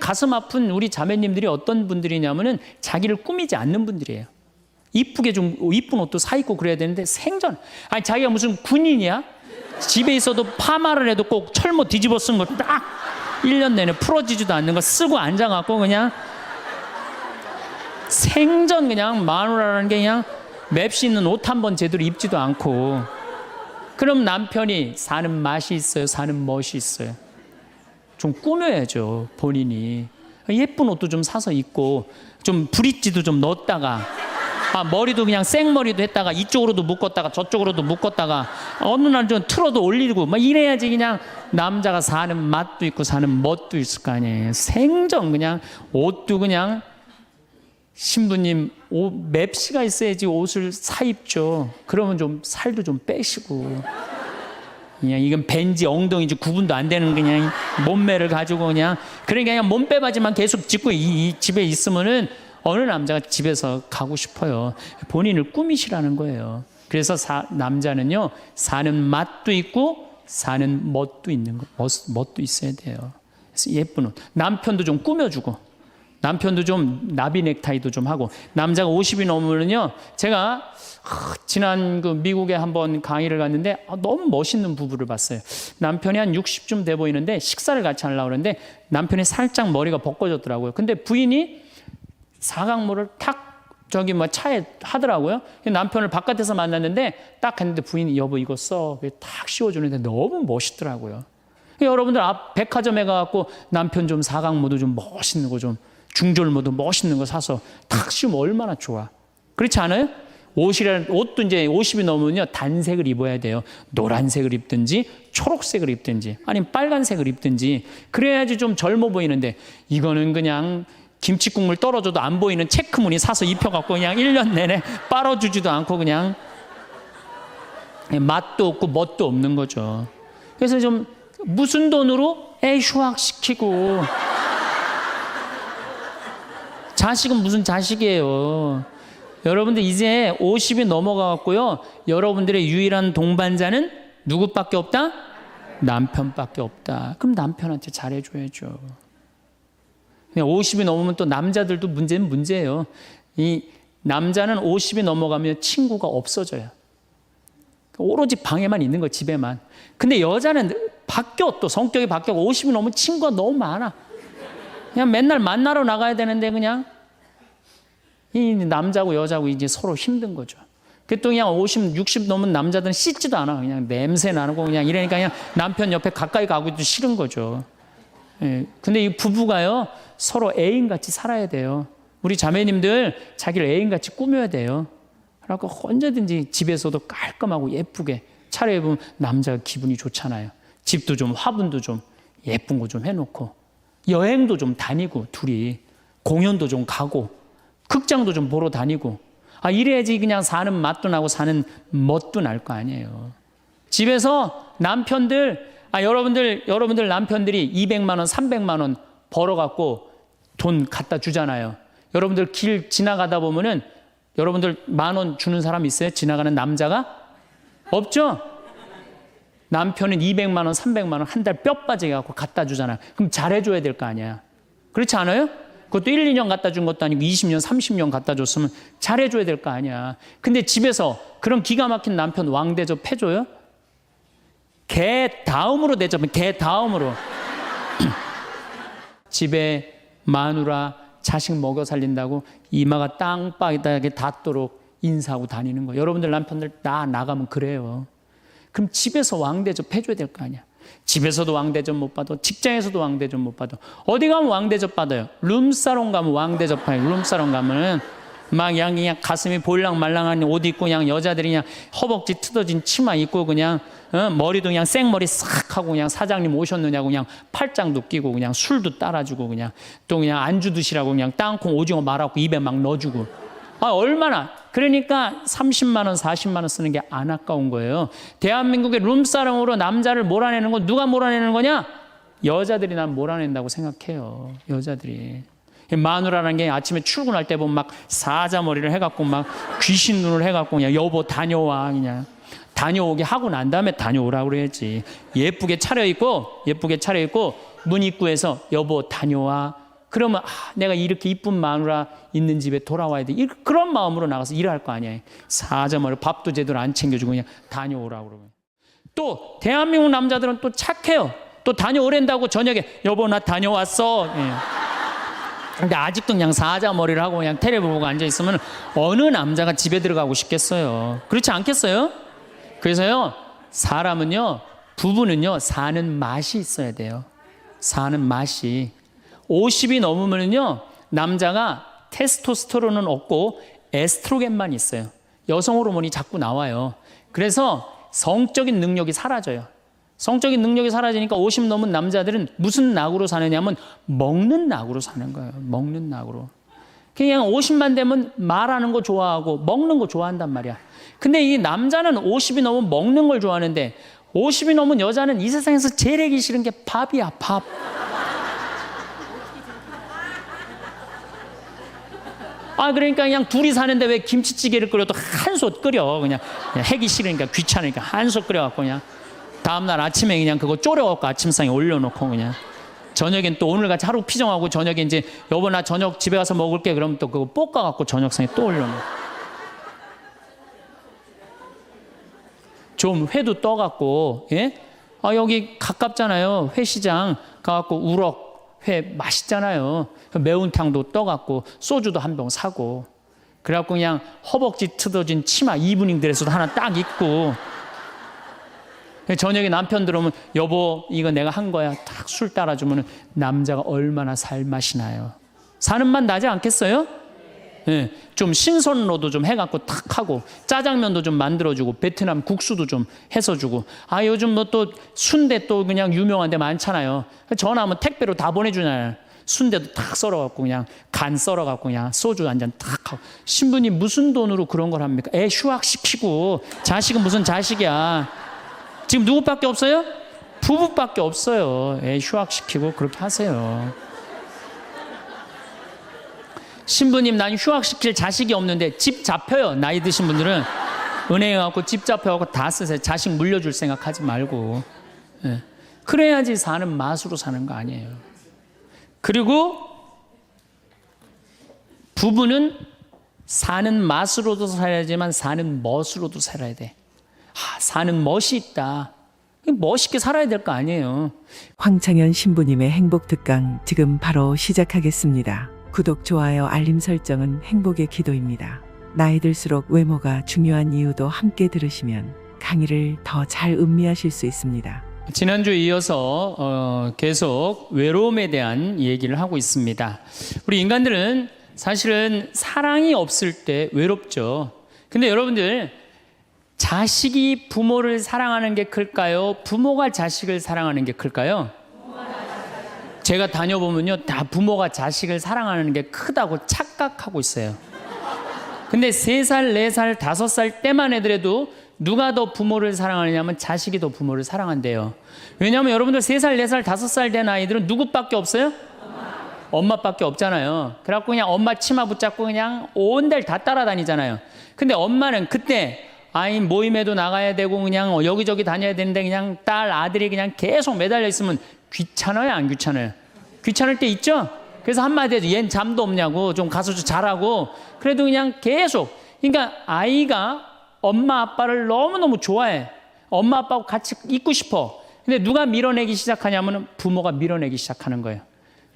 가슴 아픈 우리 자매님들이 어떤 분들이냐면은 자기를 꾸미지 않는 분들이에요. 이쁘게 좀 이쁜 옷도 사 입고 그래야 되는데 생전 아니 자기가 무슨 군인이야? 집에 있어도 파마를 해도 꼭 철모 뒤집어 쓴 거 딱 1년 내내 풀어지지도 않는 거 쓰고 앉아갖고 그냥 생전 그냥 마누라라는 게 그냥 맵시 있는 옷 한 번 제대로 입지도 않고 그럼 남편이 사는 맛이 있어요? 사는 멋이 있어요? 좀 꾸며야죠 본인이. 예쁜 옷도 좀 사서 입고 좀 브릿지도 좀 넣었다가 머리도 그냥 생머리도 했다가 이쪽으로도 묶었다가 저쪽으로도 묶었다가 어느 날 좀 틀어도 올리고 막 이래야지 그냥 남자가 사는 맛도 있고 사는 멋도 있을 거 아니에요. 생전 그냥 옷도 그냥 신부님 옷 맵시가 있어야지 옷을 사 입죠. 그러면 좀 살도 좀 빼시고 그냥 이건 벤지 엉덩이지 구분도 안 되는 그냥 몸매를 가지고 그냥 그러니까 그냥 몸빼바지만 계속 짚고 이 집에 있으면은 어느 남자가 집에서 가고 싶어요. 본인을 꾸미시라는 거예요. 그래서 남자는요 사는 맛도 있고 사는 멋도 있는 거, 멋도 있어야 돼요. 그래서 예쁜 옷. 남편도 좀 꾸며주고. 남편도 좀 나비 넥타이도 좀 하고. 남자가 50이 넘으면요 제가 지난 그 미국에 한번 강의를 갔는데 너무 멋있는 부부를 봤어요. 남편이 한 60쯤 돼 보이는데 식사를 같이 하려고 그러는데 남편이 살짝 머리가 벗겨졌더라고요. 근데 부인이 사각모를 탁 저기 뭐 차에 하더라고요. 남편을 바깥에서 만났는데 딱 했는데 부인이 여보 이거 써. 탁 씌워주는데 너무 멋있더라고요. 여러분들 앞 백화점에 가갖고 남편 좀 사각모도 좀 멋있는 거 좀 중절모도 멋있는 거 사서 탁 씌우면 얼마나 좋아. 그렇지 않아요? 옷도 이제 50이 넘으면요 단색을 입어야 돼요. 노란색을 입든지 초록색을 입든지 아니면 빨간색을 입든지 그래야지 좀 젊어 보이는데 이거는 그냥 김치국물 떨어져도 안 보이는 체크무늬 사서 입혀갖고 그냥 1년 내내 빨아주지도 않고 그냥 맛도 없고 멋도 없는 거죠. 그래서 좀 무슨 돈으로 휴학시키고 자식은 무슨 자식이에요. 여러분들 이제 50이 넘어가갖고요 여러분들의 유일한 동반자는 누구밖에 없다? 남편밖에 없다. 그럼 남편한테 잘해줘야죠. 50이 넘으면 또 남자들도 문제는 문제예요. 이 남자는 50이 넘어가면 친구가 없어져요. 오로지 방에만 있는 거 집에만. 근데 여자는 바뀌어 또 성격이 바뀌고 50이 넘으면 친구가 너무 많아. 그냥 맨날 만나러 나가야 되는데 그냥 이 남자고 여자고 이제 서로 힘든 거죠. 또 그냥 50, 60 넘은 남자들은 씻지도 않아. 그냥 냄새 나고 그냥 이러니까 그냥 남편 옆에 가까이 가기도 싫은 거죠. 예. 근데 이 부부가요 서로 애인같이 살아야 돼요. 우리 자매님들 자기를 애인같이 꾸며야 돼요. 그래서 언제든지 집에서도 깔끔하고 예쁘게 차려입으면 남자가 기분이 좋잖아요. 집도 좀 화분도 좀 예쁜 거 좀 해놓고 여행도 좀 다니고 둘이 공연도 좀 가고 극장도 좀 보러 다니고 이래야지 그냥 사는 맛도 나고 사는 멋도 날 거 아니에요. 집에서 남편들 여러분들 남편들이 200만 원 300만 원 벌어갖고 돈 갖다 주잖아요. 여러분들 길 지나가다 보면은 여러분들 10,000원 주는 사람 있어요? 지나가는 남자가? 없죠? 남편은 200만 원 300만 원 한 달 뼈 빠지게 갖고 갖다 주잖아요. 그럼 잘해줘야 될 거 아니야. 그렇지 않아요? 그것도 1, 2년 갖다 준 것도 아니고 20년 30년 갖다 줬으면 잘해줘야 될 거 아니야. 근데 집에서 그런 기가 막힌 남편 왕 대접해줘요? 개 다음으로 대접은 개 다음으로. 집에 마누라 자식 먹여 살린다고 이마가 땅바닥에 닿도록 인사하고 다니는 거. 여러분들 남편들 다 나가면 그래요. 그럼 집에서 왕대접 해줘야 될 거 아니야. 집에서도 왕대접 못 받아. 직장에서도 왕대접 못 받아. 어디 가면 왕대접 받아요. 룸사롱 가면 왕대접 받아요. 룸사롱 가면은 막 그냥 가슴이 볼랑말랑한 옷 입고 그냥 여자들이 그냥 허벅지 뜯어진 치마 입고 그냥 머리도 그냥 생머리 싹 하고 그냥 사장님 오셨느냐고 그냥 팔짱도 끼고 그냥 술도 따라주고 그냥 또 그냥 안주 드시라고 그냥 땅콩 오징어 말아갖고 입에 막 넣어주고 얼마나 그러니까 30만 원 40만 원 쓰는 게 안 아까운 거예요. 대한민국의 룸사롱으로 남자를 몰아내는 건 누가 몰아내는 거냐? 여자들이 난 몰아낸다고 생각해요. 여자들이. 마누라라는 게 아침에 출근할 때 보면 막 사자머리를 해갖고 막 귀신 눈을 해갖고 그냥 여보 다녀와 그냥 다녀오게 하고 난 다음에 다녀오라고 그래야지. 예쁘게 차려입고 문 입구에서 여보 다녀와 그러면 내가 이렇게 이쁜 마누라 있는 집에 돌아와야 돼. 그런 마음으로 나가서 일할 거 아니에요. 사자마자 밥도 제대로 안 챙겨주고 그냥 다녀오라고 그러면. 또 대한민국 남자들은 또 착해요. 또 다녀오랜다고 저녁에 여보 나 다녀왔어. 예. 근데 아직도 그냥 사자머리를 하고 그냥 텔레비 보고 앉아있으면 어느 남자가 집에 들어가고 싶겠어요. 그렇지 않겠어요? 그래서요, 사람은요, 부부는요, 사는 맛이 있어야 돼요. 사는 맛이. 50이 넘으면요, 남자가 테스토스테론은 없고 에스트로겐만 있어요. 여성 호르몬이 자꾸 나와요. 그래서 성적인 능력이 사라져요. 성적인 능력이 사라지니까 50 넘은 남자들은 무슨 낙으로 사느냐면 먹는 낙으로 사는 거예요. 먹는 낙으로. 그냥 50만 되면 말하는 거 좋아하고 먹는 거 좋아한단 말이야. 근데 이 남자는 50이 넘으면 먹는 걸 좋아하는데 50이 넘은 여자는 이 세상에서 제일 하기 싫은 게 밥이야, 밥. 그러니까 그냥 둘이 사는데 왜 김치찌개를 끓여도 한솥 끓여. 그냥 하기 싫으니까 귀찮으니까 한솥 끓여갖고 그냥 다음날 아침에 그냥 그거 졸여갖고 아침상에 올려놓고 그냥 저녁엔 또 오늘같이 하루 피정하고 저녁에 이제 여보 나 저녁 집에 가서 먹을게 그러면 또 그거 볶아갖고 저녁상에 또 올려놓고 좀 회도 떠갖고 예? 여기 가깝잖아요. 회시장 가갖고 우럭 회 맛있잖아요. 매운탕도 떠갖고 소주도 한 병 사고 그래갖고 그냥 허벅지 트어진 치마 이브닝 드레스도 하나 딱 입고 저녁에 남편 들어오면 여보 이거 내가 한 거야 딱 술 따라주면 남자가 얼마나 살맛이 나요. 사는 맛 나지 않겠어요? 네, 좀 신선로도 좀 해갖고 탁 하고 짜장면도 좀 만들어주고 베트남 국수도 좀 해서 주고 요즘 뭐 또 순대 또 그냥 유명한 데 많잖아요. 전화하면 택배로 다 보내주잖아요. 순대도 탁 썰어갖고 그냥 간 썰어갖고 그냥 소주 한 잔 탁 하고 신부님 무슨 돈으로 그런 걸 합니까? 애 휴학시키고 자식은 무슨 자식이야. 지금 누구밖에 없어요? 부부밖에 없어요. 애 휴학시키고 그렇게 하세요. 신부님 난 휴학시킬 자식이 없는데 집 잡혀요. 나이 드신 분들은 은행에 가고 집 잡혀가고 다 쓰세요. 자식 물려줄 생각하지 말고. 네. 그래야지 사는 맛으로 사는 거 아니에요. 그리고 부부는 사는 맛으로도 살아야지만 사는 멋으로도 살아야 돼. 사는 멋이 있다. 멋있게 살아야 될 거 아니에요. 황창현 신부님의 행복 특강 지금 바로 시작하겠습니다. 구독, 좋아요, 알림 설정은 행복의 기도입니다. 나이 들수록 외모가 중요한 이유도 함께 들으시면 강의를 더 잘 음미하실 수 있습니다. 지난주에 이어서 계속 외로움에 대한 얘기를 하고 있습니다. 우리 인간들은 사실은 사랑이 없을 때 외롭죠. 근데 여러분들 자식이 부모를 사랑하는 게 클까요? 부모가 자식을 사랑하는 게 클까요? 제가 다녀보면요, 다 부모가 자식을 사랑하는 게 크다고 착각하고 있어요. 근데 3살, 4살, 5살 때만 애들에도 누가 더 부모를 사랑하느냐면 자식이 더 부모를 사랑한대요. 왜냐하면 여러분들 3살, 4살, 5살 된 아이들은 누구밖에 없어요? 엄마밖에 없잖아요. 그래갖고 그냥 엄마 치마 붙잡고 그냥 온 데를 다 따라다니잖아요. 근데 엄마는 그때 아이 모임에도 나가야 되고 그냥 여기저기 다녀야 되는데 그냥 딸, 아들이 그냥 계속 매달려 있으면 귀찮아요, 안 귀찮아요? 귀찮을 때 있죠? 그래서 한마디 해도 얜 잠도 없냐고 좀 가서 좀 자라고 그래도 그냥 계속 그러니까 아이가 엄마 아빠를 너무너무 좋아해. 엄마 아빠하고 같이 있고 싶어. 근데 누가 밀어내기 시작하냐면 부모가 밀어내기 시작하는 거예요.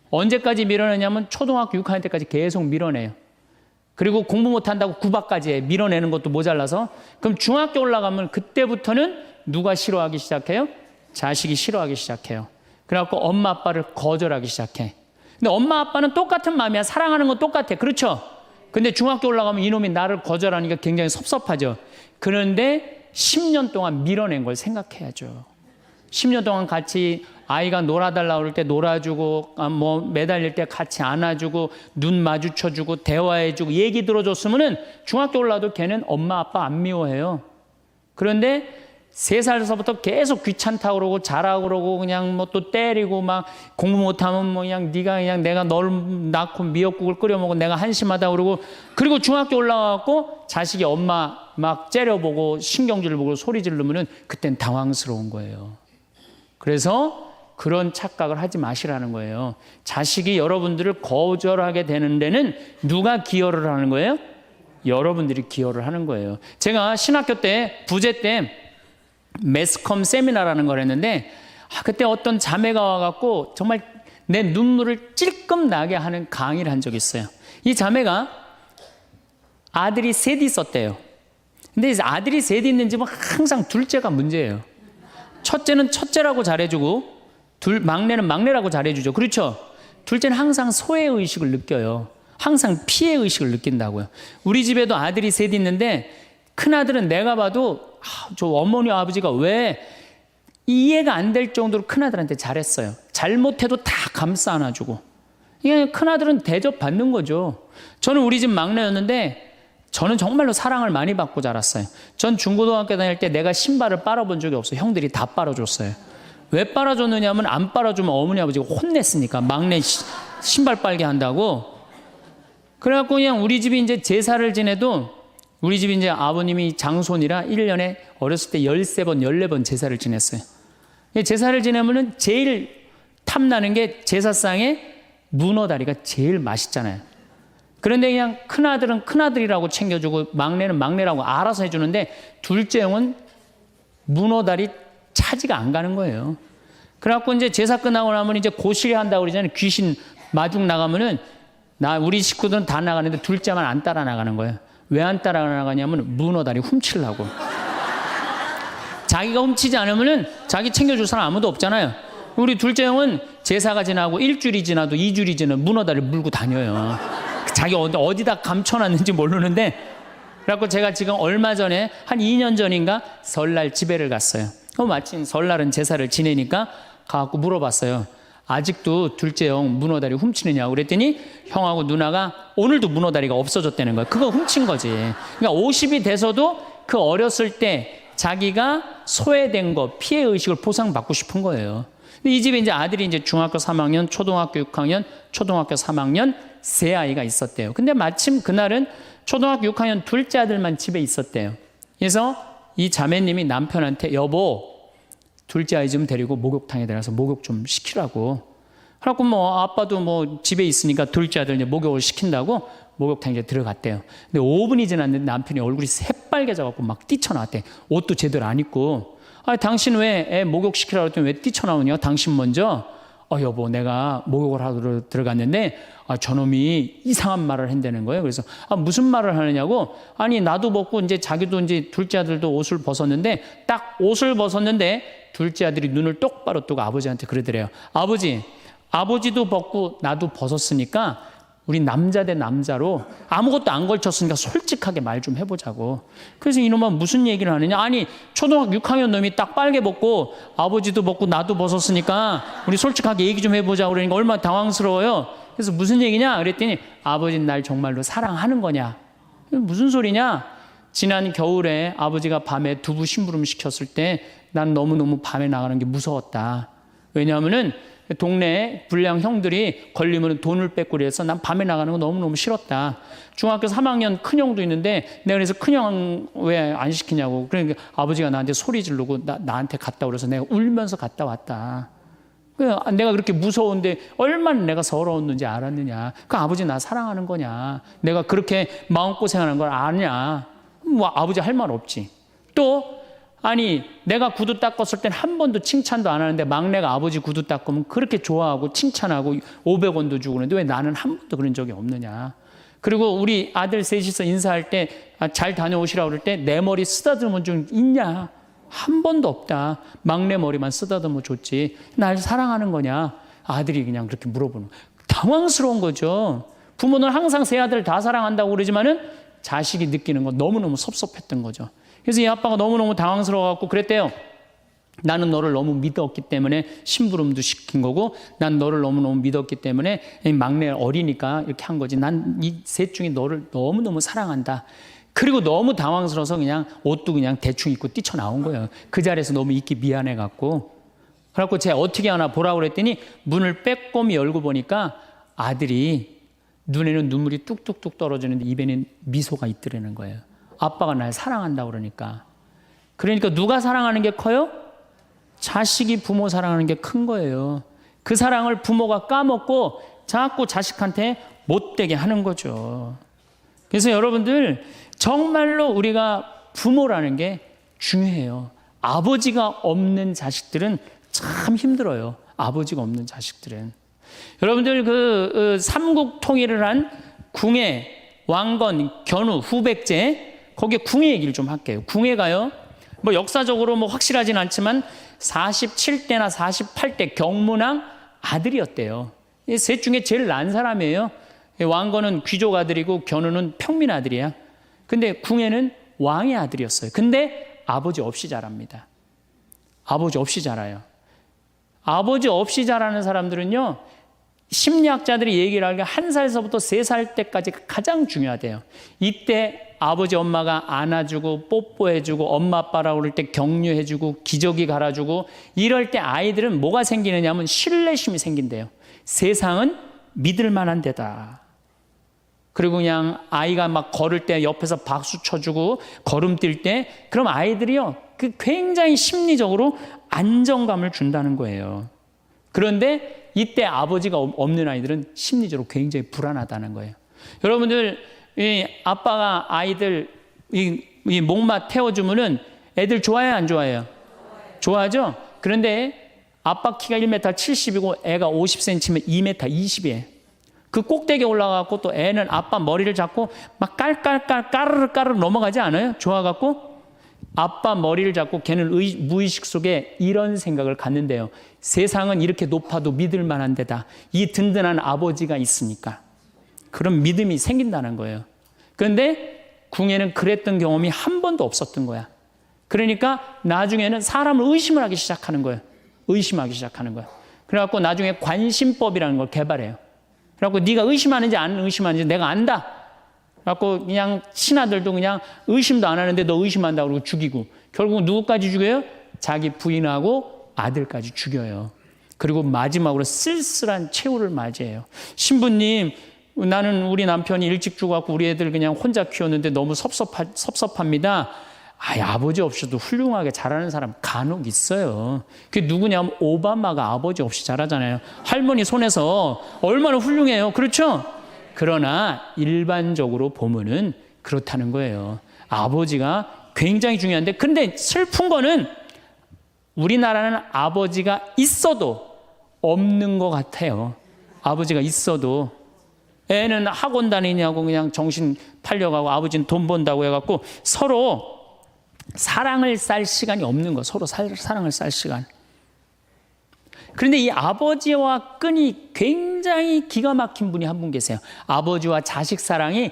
언제까지 밀어내냐면 초등학교 6학년 때까지 계속 밀어내요. 그리고 공부 못한다고 구박까지 해. 밀어내는 것도 모자라서. 그럼 중학교 올라가면 그때부터는 누가 싫어하기 시작해요? 자식이 싫어하기 시작해요. 그래갖고 엄마 아빠를 거절하기 시작해. 근데 엄마 아빠는 똑같은 마음이야. 사랑하는 건 똑같아. 그렇죠? 근데 중학교 올라가면 이놈이 나를 거절하니까 굉장히 섭섭하죠. 그런데 10년 동안 밀어낸 걸 생각해야죠. 10년 동안 같이 아이가 놀아달라고 그럴 때 놀아주고 뭐 매달릴 때 같이 안아주고 눈 마주쳐주고 대화해주고 얘기 들어줬으면은 중학교 올라도 걔는 엄마 아빠 안 미워해요. 그런데 3살서부터 계속 귀찮다고 그러고 자라고 그러고 그냥 뭐 또 때리고 막 공부 못하면 뭐 그냥 네가 그냥 내가 널 낳고 미역국을 끓여 먹고 내가 한심하다 그러고 그리고 중학교 올라가고 자식이 엄마 막 째려보고 신경질 보고 소리 지르면은 그땐 당황스러운 거예요. 그래서 그런 착각을 하지 마시라는 거예요. 자식이 여러분들을 거절하게 되는 데는 누가 기여를 하는 거예요? 여러분들이 기여를 하는 거예요. 제가 신학교 때 부제 때 매스컴 세미나라는 걸 했는데 그때 어떤 자매가 와갖고 정말 내 눈물을 찔끔 나게 하는 강의를 한 적이 있어요. 이 자매가 아들이 셋 있었대요. 근데 이제 아들이 셋 있는 집은 항상 둘째가 문제예요. 첫째는 첫째라고 잘해주고 막내는 막내라고 잘해주죠. 그렇죠? 둘째는 항상 소외의식을 느껴요. 항상 피해의식을 느낀다고요. 우리 집에도 아들이 셋 있는데 큰아들은 내가 봐도 저 어머니 아버지가 왜 이해가 안 될 정도로 큰아들한테 잘했어요. 잘못해도 다 감싸 안아주고. 이게 큰아들은 대접받는 거죠. 저는 우리 집 막내였는데 저는 정말로 사랑을 많이 받고 자랐어요. 전 중고등학교 다닐 때 내가 신발을 빨아본 적이 없어요. 형들이 다 빨아줬어요. 왜 빨아줬느냐면 안 빨아주면 어머니 아버지가 혼냈으니까 막내 신발 빨게 한다고. 그래갖고 그냥 우리 집이 이제 제사를 지내도 우리 집이 이제 아버님이 장손이라 1년에 어렸을 때 13번, 14번 제사를 지냈어요. 제사를 지내면은 제일 탐나는 게 제사상에 문어다리가 제일 맛있잖아요. 그런데 그냥 큰아들은 큰아들이라고 챙겨주고 막내는 막내라고 알아서 해주는데 둘째 형은 문어다리 차지가 안 가는 거예요. 그래갖고 이제 제사 끝나고 나면 이제 고시리 한다고 그러잖아요. 귀신 마중 나가면은 우리 식구들은 다 나가는데 둘째만 안 따라 나가는 거예요. 왜 안 따라 나가냐면 문어다리 훔치려고. 자기가 훔치지 않으면은 자기 챙겨줄 사람 아무도 없잖아요. 우리 둘째 형은 제사가 지나고 일주일이 지나도 2주일이 지나도 문어다리를 물고 다녀요. 자기 어디다 감춰놨는지 모르는데. 그래갖고 제가 지금 얼마 전에 한 2년 전인가 설날 집에를 갔어요. 마침 설날은 제사를 지내니까 가갖고 물어봤어요. 아직도 둘째 형 문어다리 훔치느냐고 그랬더니 형하고 누나가 오늘도 문어다리가 없어졌다는 거예요. 그거 훔친 거지. 그러니까 50이 돼서도 그 어렸을 때 자기가 소외된 거, 피해의식을 보상받고 싶은 거예요. 근데 이 집에 이제 아들이 이제 중학교 3학년, 초등학교 6학년, 초등학교 3학년 세 아이가 있었대요. 근데 마침 그날은 초등학교 6학년 둘째 아들만 집에 있었대요. 그래서 이 자매님이 남편한테 여보, 둘째 아이 좀 데리고 목욕탕에 들어가서 목욕 좀 시키라고. 그래갖고 뭐 아빠도 뭐 집에 있으니까 둘째 아들 이제 목욕을 시킨다고 목욕탕에 들어갔대요. 근데 5분이 지났는데 남편이 얼굴이 새빨개져갖고 막 뛰쳐나왔대. 옷도 제대로 안 입고. 당신 왜 애 목욕 시키라고 했더니 왜 뛰쳐나오냐? 당신 먼저. 여보, 내가 목욕을 하러 들어갔는데 저놈이 이상한 말을 한다는 거예요. 그래서 무슨 말을 하느냐고. 아니 나도 벗고 이제 자기도 이제 둘째 아들도 옷을 벗었는데 딱 옷을 벗었는데 둘째 아들이 눈을 똑바로 뜨고 아버지한테 그러더래요. 아버지도 벗고 나도 벗었으니까 우리 남자 대 남자로 아무것도 안 걸쳤으니까 솔직하게 말 좀 해보자고. 그래서 이놈은 무슨 얘기를 하느냐. 아니 초등학교 6학년 놈이 딱 빨개 벗고 아버지도 벗고 나도 벗었으니까 우리 솔직하게 얘기 좀 해보자고. 그러니까 얼마나 당황스러워요. 그래서 무슨 얘기냐 그랬더니 아버지는 날 정말로 사랑하는 거냐. 무슨 소리냐. 지난 겨울에 아버지가 밤에 두부 심부름 시켰을 때 난 너무너무 밤에 나가는 게 무서웠다. 왜냐하면은 동네에 불량 형들이 걸리면 돈을 뺏고 그래서 난 밤에 나가는 거 너무너무 싫었다. 중학교 3학년 큰형도 있는데 내가 그래서 큰형 왜 안 시키냐고. 그러니까 아버지가 나한테 소리 지르고 나한테 갔다 그래서 내가 울면서 갔다 왔다. 내가 그렇게 무서운데 얼마나 내가 서러웠는지 알았느냐. 그 아버지 나 사랑하는 거냐. 내가 그렇게 마음고생하는 걸 아냐. 뭐 아버지 할 말 없지. 또 아니 내가 구두 닦았을 땐 한 번도 칭찬도 안 하는데 막내가 아버지 구두 닦으면 그렇게 좋아하고 칭찬하고 500원도 주고 그러는데 왜 나는 한 번도 그런 적이 없느냐. 그리고 우리 아들 셋이서 인사할 때 잘 다녀오시라고 그럴 때 내 머리 쓰다듬은 적 있냐. 한 번도 없다. 막내 머리만 쓰다듬어 줬지. 날 사랑하는 거냐. 아들이 그냥 그렇게 물어보는 거예요. 당황스러운 거죠. 부모는 항상 세 아들 다 사랑한다고 그러지만은 자식이 느끼는 건 너무너무 섭섭했던 거죠. 그래서 이 아빠가 너무너무 당황스러워갖고 그랬대요. 나는 너를 너무 믿었기 때문에 심부름도 시킨 거고 난 너를 너무너무 믿었기 때문에 막내 어리니까 이렇게 한 거지. 난 이 셋 중에 너를 너무너무 사랑한다. 그리고 너무 당황스러워서 그냥 옷도 그냥 대충 입고 뛰쳐나온 거예요. 그 자리에서 너무 있기 미안해갖고. 그래갖고 제가 어떻게 하나 보라고 그랬더니 문을 빼꼼히 열고 보니까 아들이 눈에는 눈물이 뚝뚝뚝 떨어지는데 입에는 미소가 있더라는 거예요. 아빠가 날 사랑한다고 그러니까. 그러니까 누가 사랑하는 게 커요? 자식이 부모 사랑하는 게 큰 거예요. 그 사랑을 부모가 까먹고 자꾸 자식한테 못되게 하는 거죠. 그래서 여러분들 정말로 우리가 부모라는 게 중요해요. 아버지가 없는 자식들은 참 힘들어요. 아버지가 없는 자식들은. 여러분들 그 삼국 통일을 한 궁예, 왕건, 견우, 후백제, 거기에 궁예 얘기를 좀 할게요. 궁예가요, 뭐 역사적으로 뭐 확실하진 않지만 47대나 48대 경문왕 아들이었대요. 셋 중에 제일 난 사람이에요. 왕건은 귀족 아들이고 견우는 평민 아들이야. 근데 궁예는 왕의 아들이었어요. 근데 아버지 없이 자랍니다. 아버지 없이 자라요. 아버지 없이 자라는 사람들은요, 심리학자들이 얘기를 하기에 1살서부터 3살 때까지 가장 중요하대요. 이때 아버지 엄마가 안아주고 뽀뽀해주고 엄마 아빠라고 그럴 때 격려해주고 기저귀 갈아주고 이럴 때 아이들은 뭐가 생기느냐 하면 신뢰심이 생긴대요. 세상은 믿을 만한 데다. 그리고 그냥 아이가 막 걸을 때 옆에서 박수 쳐주고 걸음 뛸 때 그럼 아이들이요, 그 굉장히 심리적으로 안정감을 준다는 거예요. 그런데 이때 아버지가 없는 아이들은 심리적으로 굉장히 불안하다는 거예요. 여러분들, 이 아빠가 아이들 이 목마 태워주면은 애들 좋아해요, 안 좋아해요? 좋아하죠? 그런데 아빠 키가 1m 70이고 애가 50cm면 2m 20이에요. 그 꼭대기에 올라가고 또 애는 아빠 머리를 잡고 막 깔깔깔 까르르 넘어가지 않아요? 좋아갖고 아빠 머리를 잡고 걔는 무의식 속에 이런 생각을 갖는데요. 세상은 이렇게 높아도 믿을 만한 데다. 이 든든한 아버지가 있으니까. 그런 믿음이 생긴다는 거예요. 그런데 궁예는 그랬던 경험이 한 번도 없었던 거야. 그러니까 나중에는 사람을 의심을 하기 시작하는 거예요. 의심하기 시작하는 거예요. 그래갖고 나중에 관심법이라는 걸 개발해요. 그래갖고 네가 의심하는지 안 의심하는지 내가 안다. 그래갖고 그냥 신하들도 그냥 의심도 안 하는데 너 의심한다고 그러고 죽이고, 결국 누구까지 죽여요? 자기 부인하고 아들까지 죽여요. 그리고 마지막으로 쓸쓸한 최후를 맞이해요. 신부님, 나는 우리 남편이 일찍 죽어갖고 우리 애들 그냥 혼자 키웠는데 너무 섭섭합니다. 아버지 없이도 훌륭하게 자라는 사람 간혹 있어요. 그게 누구냐면 오바마가 아버지 없이 자라잖아요. 할머니 손에서 얼마나 훌륭해요. 그렇죠? 그러나 일반적으로 보면은 그렇다는 거예요. 아버지가 굉장히 중요한데, 근데 슬픈 거는 우리나라는 아버지가 있어도 없는 것 같아요. 아버지가 있어도 애는 학원 다니냐고 그냥 정신 팔려가고 아버지는 돈 번다고 해갖고 서로 사랑을 쌀 시간이 없는 거, 서로 사랑을 쌀 시간. 그런데 이 아버지와 끈이 굉장히 기가 막힌 분이 한 분 계세요. 아버지와 자식 사랑이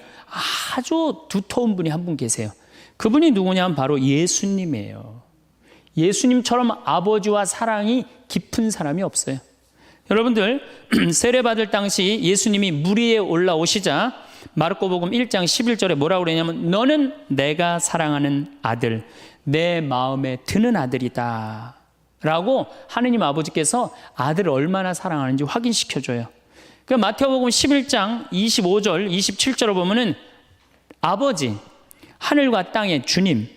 아주 두터운 분이 한 분 계세요. 그분이 누구냐면 바로 예수님이에요. 예수님처럼 아버지와 사랑이 깊은 사람이 없어요. 여러분들, 세례받을 당시 예수님이 물 위에 올라오시자 마르코복음 1장 11절에 뭐라고 그러냐면 너는 내가 사랑하는 아들, 내 마음에 드는 아들이다 라고 하느님 아버지께서 아들을 얼마나 사랑하는지 확인시켜줘요. 그 마태복음 11장 25절 27절을 보면은 아버지, 하늘과 땅의 주님,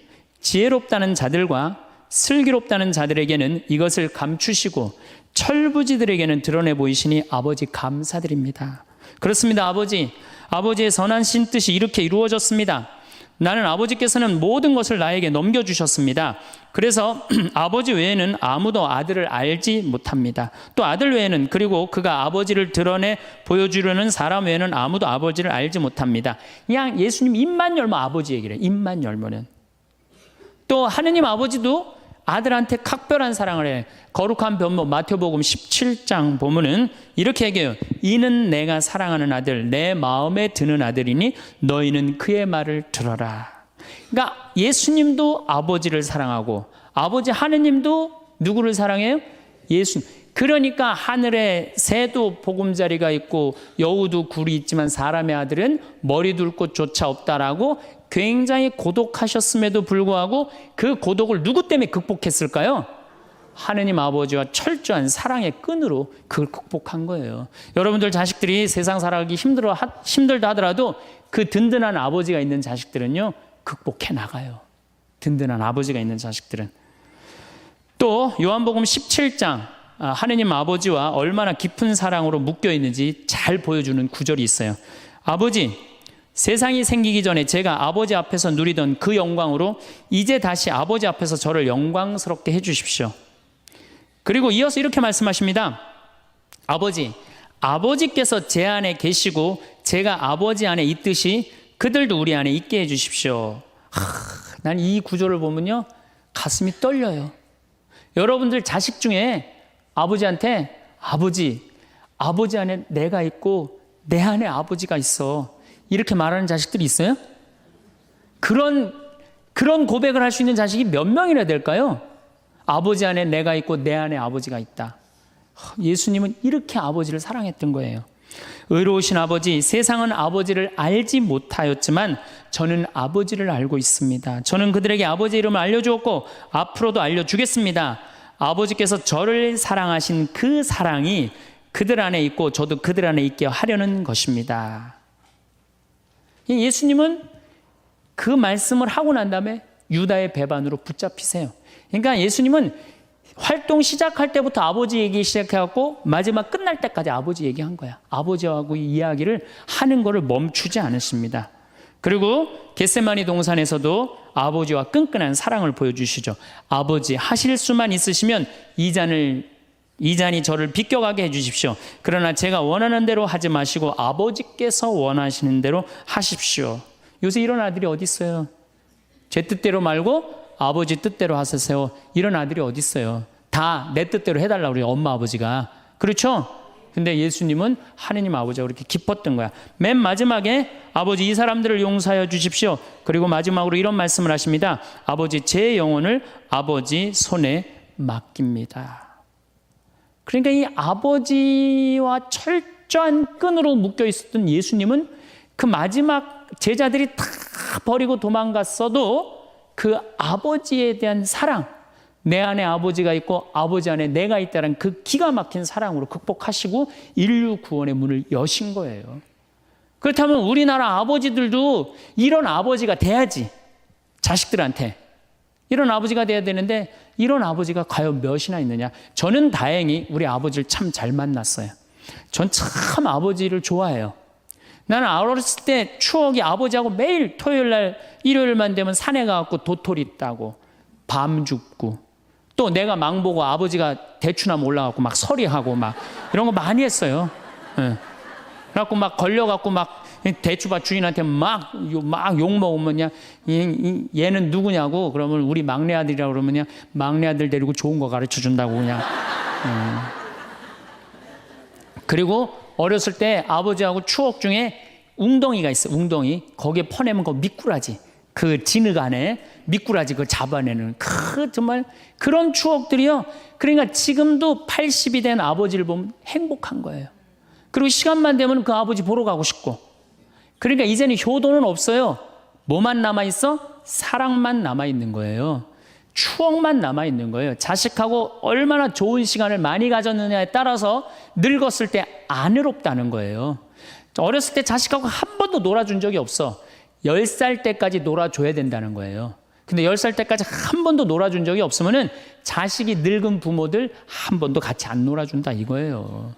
지혜롭다는 자들과 슬기롭다는 자들에게는 이것을 감추시고 철부지들에게는 드러내 보이시니 아버지 감사드립니다. 그렇습니다. 아버지의 선한 신 뜻이 이렇게 이루어졌습니다. 나는 아버지께서는 모든 것을 나에게 넘겨주셨습니다. 그래서 아버지 외에는 아무도 아들을 알지 못합니다. 또 아들 외에는, 그리고 그가 아버지를 드러내 보여주려는 사람 외에는 아무도 아버지를 알지 못합니다. 그냥 예수님 입만 열면 아버지 얘기를 해요. 입만 열면은. 또 하느님 아버지도 아들한테 각별한 사랑을 해. 거룩한 변모 마태복음 17장 보면은 이렇게 얘기해요. 이는 내가 사랑하는 아들, 내 마음에 드는 아들이니 너희는 그의 말을 들어라. 그러니까 예수님도 아버지를 사랑하고 아버지 하느님도 누구를 사랑해요? 예수님. 그러니까 하늘에 새도 보금자리가 있고 여우도 굴이 있지만 사람의 아들은 머리 둘 곳조차 없다라고 굉장히 고독하셨음에도 불구하고 그 고독을 누구 때문에 극복했을까요? 하느님 아버지와 철저한 사랑의 끈으로 그걸 극복한 거예요. 여러분들 자식들이 세상 살아가기 힘들다 하더라도 그 든든한 아버지가 있는 자식들은요, 극복해 나가요. 든든한 아버지가 있는 자식들은. 또 요한복음 17장 하느님 아버지와 얼마나 깊은 사랑으로 묶여 있는지 잘 보여주는 구절이 있어요. 아버지, 세상이 생기기 전에 제가 아버지 앞에서 누리던 그 영광으로 이제 다시 아버지 앞에서 저를 영광스럽게 해주십시오. 그리고 이어서 이렇게 말씀하십니다. 아버지, 아버지께서 제 안에 계시고 제가 아버지 안에 있듯이 그들도 우리 안에 있게 해주십시오. 난 이 구절을 보면요, 가슴이 떨려요. 여러분들 자식 중에 아버지한테 아버지 안에 내가 있고 내 안에 아버지가 있어, 이렇게 말하는 자식들이 있어요? 그런 고백을 할 수 있는 자식이 몇 명이나 될까요? 아버지 안에 내가 있고 내 안에 아버지가 있다. 예수님은 이렇게 아버지를 사랑했던 거예요. 의로우신 아버지, 세상은 아버지를 알지 못하였지만 저는 아버지를 알고 있습니다. 저는 그들에게 아버지의 이름을 알려주었고 앞으로도 알려주겠습니다. 아버지께서 저를 사랑하신 그 사랑이 그들 안에 있고 저도 그들 안에 있게 하려는 것입니다. 예수님은 그 말씀을 하고 난 다음에 유다의 배반으로 붙잡히세요. 그러니까 예수님은 활동 시작할 때부터 아버지 얘기 시작해갖고 마지막 끝날 때까지 아버지 얘기한 거야. 아버지하고 이야기를 하는 거를 멈추지 않으십니다. 그리고 겟세마니 동산에서도 아버지와 끈끈한 사랑을 보여주시죠. 아버지, 하실 수만 있으시면 이 잔이 저를 비껴가게 해주십시오. 그러나 제가 원하는 대로 하지 마시고 아버지께서 원하시는 대로 하십시오. 요새 이런 아들이 어디 있어요? 제 뜻대로 말고 아버지 뜻대로 하세요. 이런 아들이 어디 있어요? 다 내 뜻대로 해달라고 그래요, 엄마 아버지가. 그렇죠? 근데 예수님은 하느님 아버지가 그렇게 기뻤던 거야. 맨 마지막에 아버지, 이 사람들을 용서하여 주십시오. 그리고 마지막으로 이런 말씀을 하십니다. 아버지, 제 영혼을 아버지 손에 맡깁니다. 그러니까 이 아버지와 철저한 끈으로 묶여 있었던 예수님은 그 마지막 제자들이 다 버리고 도망갔어도 그 아버지에 대한 사랑, 내 안에 아버지가 있고 아버지 안에 내가 있다는 그 기가 막힌 사랑으로 극복하시고 인류 구원의 문을 여신 거예요. 그렇다면 우리나라 아버지들도 이런 아버지가 돼야지. 자식들한테 이런 아버지가 돼야 되는데 이런 아버지가 과연 몇이나 있느냐. 저는 다행히 우리 아버지를 참 잘 만났어요. 전 참 아버지를 좋아해요. 나는 어렸을 때 추억이 아버지하고 매일 토요일 날 일요일만 되면 산에 가갖고 도토리 따고 밤 줍고 또 내가 망보고 아버지가 대추나무 올라가고 막 서리하고 막 이런 거 많이 했어요. 예. 그래갖고 막 걸려갖고 막 대추밭 주인한테 막 욕먹으면 얘는 누구냐고 그러면 우리 막내 아들이라고 그러면 막내 아들 데리고 좋은 거 가르쳐 준다고 그냥. 그리고 어렸을 때 아버지하고 추억 중에 웅덩이가 있어요. 웅덩이. 거기에 퍼내면 그 미꾸라지. 그 진흙 안에 미꾸라지 그걸 잡아내는 정말 그런 추억들이요. 그러니까 지금도 80이 된 아버지를 보면 행복한 거예요. 그리고 시간만 되면 그 아버지 보러 가고 싶고. 그러니까 이제는 효도는 없어요. 뭐만 남아있어? 사랑만 남아있는 거예요. 추억만 남아있는 거예요. 자식하고 얼마나 좋은 시간을 많이 가졌느냐에 따라서 늙었을 때 안 외롭다는 거예요. 어렸을 때 자식하고 한 번도 놀아준 적이 없어. 10살 때까지 놀아줘야 된다는 거예요. 근데 10살 때까지 한 번도 놀아준 적이 없으면은 자식이 늙은 부모들 한 번도 같이 안 놀아준다 이거예요.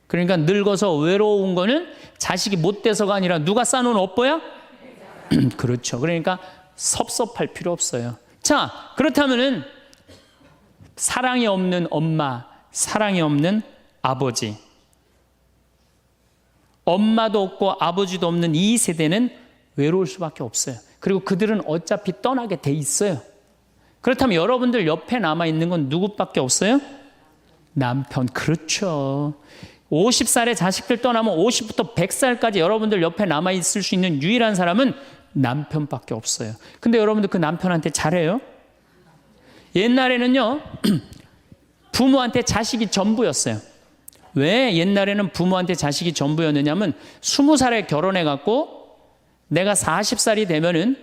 그러니까 늙어서 외로운 거는 자식이 못 돼서가 아니라 누가 싸놓은 업보야? 그렇죠. 그러니까 섭섭할 필요 없어요. 자, 그렇다면은 사랑이 없는 엄마, 사랑이 없는 아버지, 엄마도 없고 아버지도 없는 이 세대는 외로울 수밖에 없어요. 그리고 그들은 어차피 떠나게 돼 있어요. 그렇다면 여러분들 옆에 남아있는 건 누구밖에 없어요? 남편. 그렇죠. 50살에 자식들 떠나면 50부터 100살까지 여러분들 옆에 남아있을 수 있는 유일한 사람은 남편밖에 없어요. 근데 여러분들 그 남편한테 잘해요? 옛날에는요, 부모한테 자식이 전부였어요. 왜 옛날에는 부모한테 자식이 전부였느냐면 20살에 결혼해갖고 내가 40살이 되면은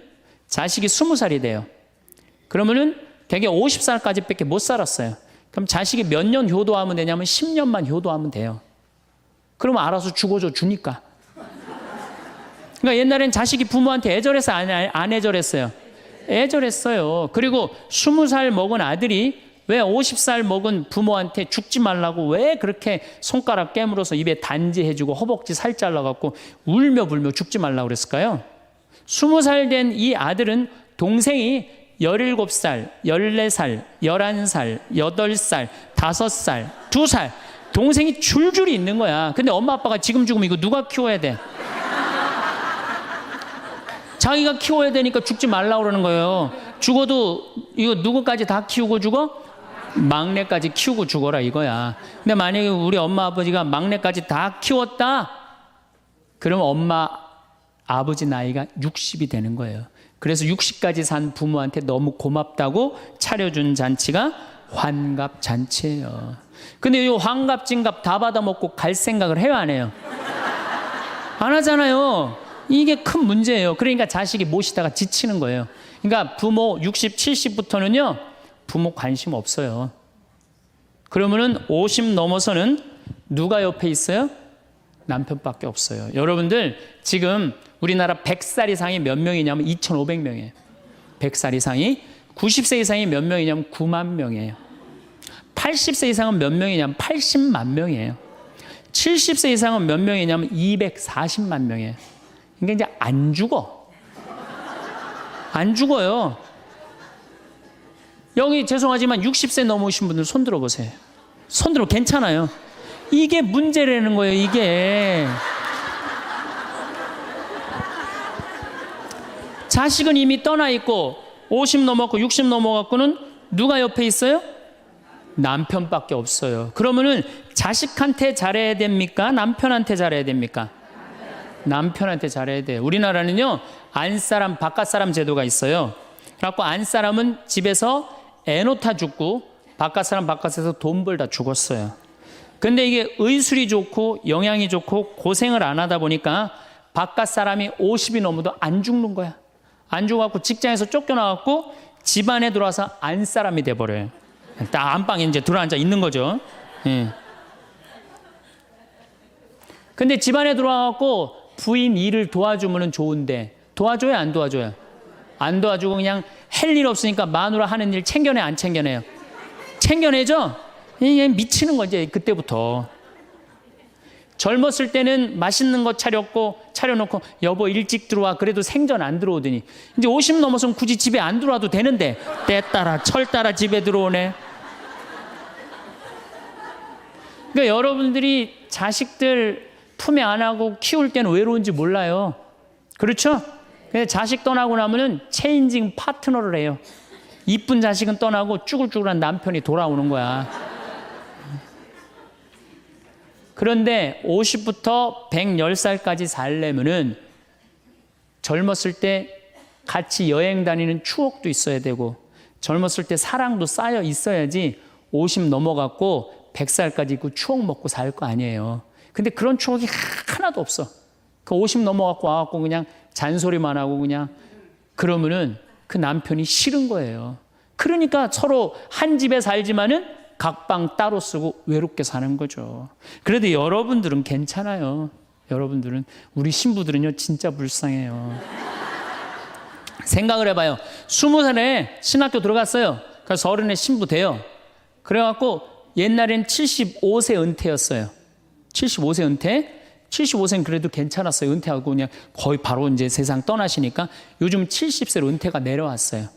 자식이 20살이 돼요. 그러면은 되게 50살까지 밖에 못 살았어요. 그럼 자식이 몇 년 효도하면 되냐면 10년만 효도하면 돼요. 그러면 알아서 죽어줘 주니까. 그러니까 옛날엔 자식이 부모한테 애절해서 안 애절했어요? 애절했어요. 그리고 20살 먹은 아들이 왜 50살 먹은 부모한테 죽지 말라고 왜 그렇게 손가락 깨물어서 입에 단지해주고 허벅지 살 잘라갖고 울며 불며 죽지 말라고 그랬을까요? 20살 된 이 아들은 동생이 17살, 14살, 11살, 8살, 5살, 2살 동생이 줄줄이 있는 거야. 근데 엄마 아빠가 지금 죽으면 이거 누가 키워야 돼? 자기가 키워야 되니까 죽지 말라고 그러는 거예요. 죽어도 이거 누구까지 다 키우고 죽어? 막내까지 키우고 죽어라 이거야. 근데 만약에 우리 엄마 아버지가 막내까지 다 키웠다? 그러면 엄마 아버지 나이가 60이 되는 거예요. 그래서 60까지 산 부모한테 너무 고맙다고 차려준 잔치가 환갑잔치예요. 근데 이 환갑진갑 다 받아먹고 갈 생각을 해요, 안 해요? 안 하잖아요. 이게 큰 문제예요. 그러니까 자식이 모시다가 지치는 거예요. 그러니까 부모 60, 70부터는요 부모 관심 없어요. 그러면은 50 넘어서는 누가 옆에 있어요? 남편밖에 없어요. 여러분들 지금 우리나라 100살 이상이 몇 명이냐면 2,500명이에요. 100살 이상이. 90세 이상이 몇 명이냐면 9만 명이에요. 80세 이상은 몇 명이냐면 80만 명이에요. 70세 이상은 몇 명이냐면 240만 명이에요. 그러니까 이제 안 죽어. 안 죽어요. 여기 죄송하지만 60세 넘으신 분들 손 들어보세요. 손 들어 괜찮아요. 이게 문제라는 거예요, 이게. 자식은 이미 떠나 있고 50 넘었고 60 넘어갖고는 누가 옆에 있어요? 남편밖에 없어요. 그러면은 자식한테 잘해야 됩니까? 남편한테 잘해야 됩니까? 남편한테 잘해야 돼요. 우리나라는요 안사람 바깥사람 제도가 있어요. 그래갖고 안사람은 집에서 애 놓다 죽고 바깥사람 바깥에서 돈 벌다 죽었어요. 근데 이게 의술이 좋고 영양이 좋고 고생을 안 하다 보니까 바깥사람이 50이 넘어도 안 죽는 거야. 안 죽어갖고 직장에서 쫓겨나갖고 집안에 들어와서 안사람이 돼버려요. 딱 안방에 이제 들어앉아 있는 거죠. 예. 근데 집안에 들어와갖고 부인 일을 도와주면 좋은데 도와줘요, 안 도와줘요? 안 도와주고 그냥 할 일 없으니까 마누라 하는 일 챙겨내, 안 챙겨내요? 챙겨내죠? 이게 미치는 거지 그때부터. 젊었을 때는 맛있는 거 차려놓고 여보 일찍 들어와 그래도 생전 안 들어오더니 이제 50 넘어서는 굳이 집에 안 들어와도 되는데 때 따라 철 따라 집에 들어오네. 그러니까 여러분들이 자식들 품에 안하고 키울 때는 외로운지 몰라요. 그렇죠? 근데 자식 떠나고 나면은 체인징 파트너를 해요. 이쁜 자식은 떠나고 쭈글쭈글한 남편이 돌아오는 거야. 그런데 50부터 110살까지 살려면은 젊었을 때 같이 여행 다니는 추억도 있어야 되고 젊었을 때 사랑도 쌓여 있어야지 50 넘어갔고 100살까지 있고 추억 먹고 살 거 아니에요. 근데 그런 추억이 하나도 없어. 그 50 넘어갖고 와갖고 그냥 잔소리만 하고 그냥 그러면은 그 남편이 싫은 거예요. 그러니까 서로 한 집에 살지만은 각방 따로 쓰고 외롭게 사는 거죠. 그래도 여러분들은 괜찮아요. 여러분들은 우리 신부들은요 진짜 불쌍해요. 생각을 해봐요. 20살에 신학교 들어갔어요. 그래서 30에 신부 돼요. 그래갖고 옛날엔 75세 은퇴였어요. 75세 은퇴. 75세는 그래도 괜찮았어요. 은퇴하고 그냥 거의 바로 이제 세상 떠나시니까 요즘 70세로 은퇴가 내려왔어요.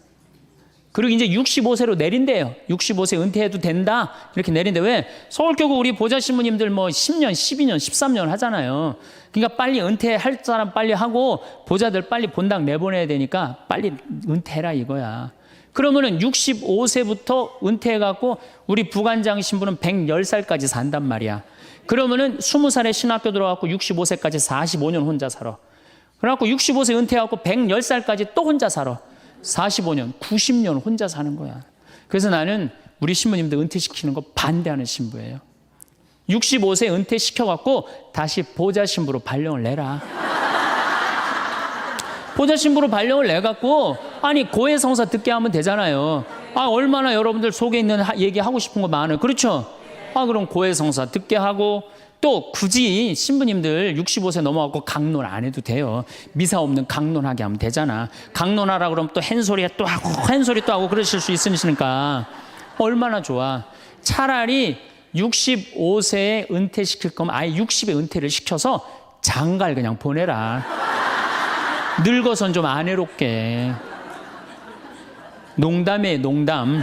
그리고 이제 65세로 내린대요. 65세 은퇴해도 된다. 이렇게 내린대. 왜? 서울교구 우리 보좌 신부님들 뭐 10년, 12년, 13년 하잖아요. 그러니까 빨리 은퇴할 사람 빨리 하고 보좌들 빨리 본당 내보내야 되니까 빨리 은퇴해라 이거야. 그러면은 65세부터 은퇴해갖고 우리 부관장 신부는 110살까지 산단 말이야. 그러면은 20살에 신학교 들어갖고 65세까지 45년 혼자 살아. 그래갖고 65세 은퇴해갖고 110살까지 또 혼자 살아. 45년, 90년 혼자 사는 거야. 그래서 나는 우리 신부님들 은퇴시키는 거 반대하는 신부예요. 65세 은퇴시켜갖고 다시 보좌 신부로 발령을 내라. 보좌 신부로 발령을 내갖고 아니 고해성사 듣게 하면 되잖아요. 아 얼마나 여러분들 속에 있는 얘기하고 싶은 거 많아요. 그렇죠? 아 그럼 고해성사 듣게 하고 또 굳이 신부님들 65세 넘어가고 강론 안 해도 돼요. 미사 없는 강론하게 하면 되잖아. 강론하라 그러면 또 한 소리 또 하고 한 소리 또 하고 그러실 수 있으니까 얼마나 좋아. 차라리 65세에 은퇴시킬 거면 아예 60에 은퇴를 시켜서 장가를 그냥 보내라. 늙어선 좀 안 외롭게. 농담이에요, 농담.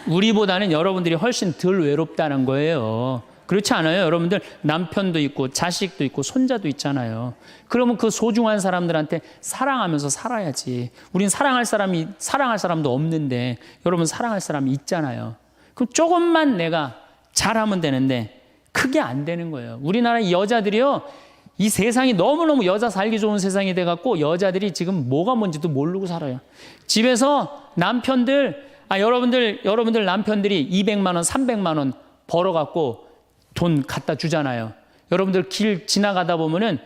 우리보다는 여러분들이 훨씬 덜 외롭다는 거예요. 그렇지 않아요? 여러분들 남편도 있고 자식도 있고 손자도 있잖아요. 그러면 그 소중한 사람들한테 사랑하면서 살아야지. 우린 사랑할 사람도 없는데 여러분 사랑할 사람이 있잖아요. 그럼 조금만 내가 잘하면 되는데 그게 안 되는 거예요. 우리나라 여자들이요, 이 세상이 너무너무 여자 살기 좋은 세상이 돼갖고 여자들이 지금 뭐가 뭔지도 모르고 살아요. 집에서 남편들, 여러분들 남편들이 200만 원, 300만 원 벌어갖고 돈 갖다 주잖아요. 여러분들 길 지나가다 보면은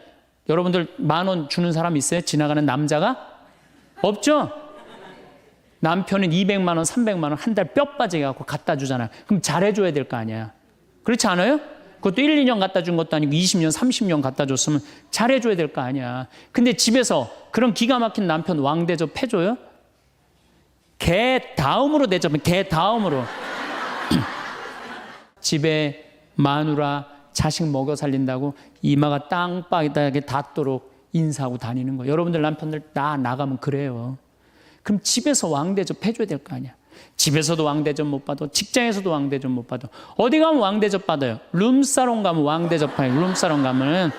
여러분들 10,000원 주는 사람 있어요? 지나가는 남자가? 없죠? 남편은 200만 원, 300만 원 한 달 뼈 빠지게 갖고 갖다 주잖아요. 그럼 잘해줘야 될 거 아니야. 그렇지 않아요? 그것도 1, 2년 갖다 준 것도 아니고 20년, 30년 갖다 줬으면 잘해줘야 될 거 아니야. 근데 집에서 그런 기가 막힌 남편 왕대접 해줘요? 개 다음으로 대접은 개 다음으로. 집에 마누라 자식 먹여 살린다고 이마가 땅바닥에 닿도록 인사하고 다니는 거예요. 여러분들 남편들 다 나가면 그래요. 그럼 집에서 왕대접 해줘야 될 거 아니야. 집에서도 왕대접 못 받아, 직장에서도 왕대접 못 받아. 어디 가면 왕대접 받아요? 룸사롱 가면 왕대접 받아요. 룸사롱 가면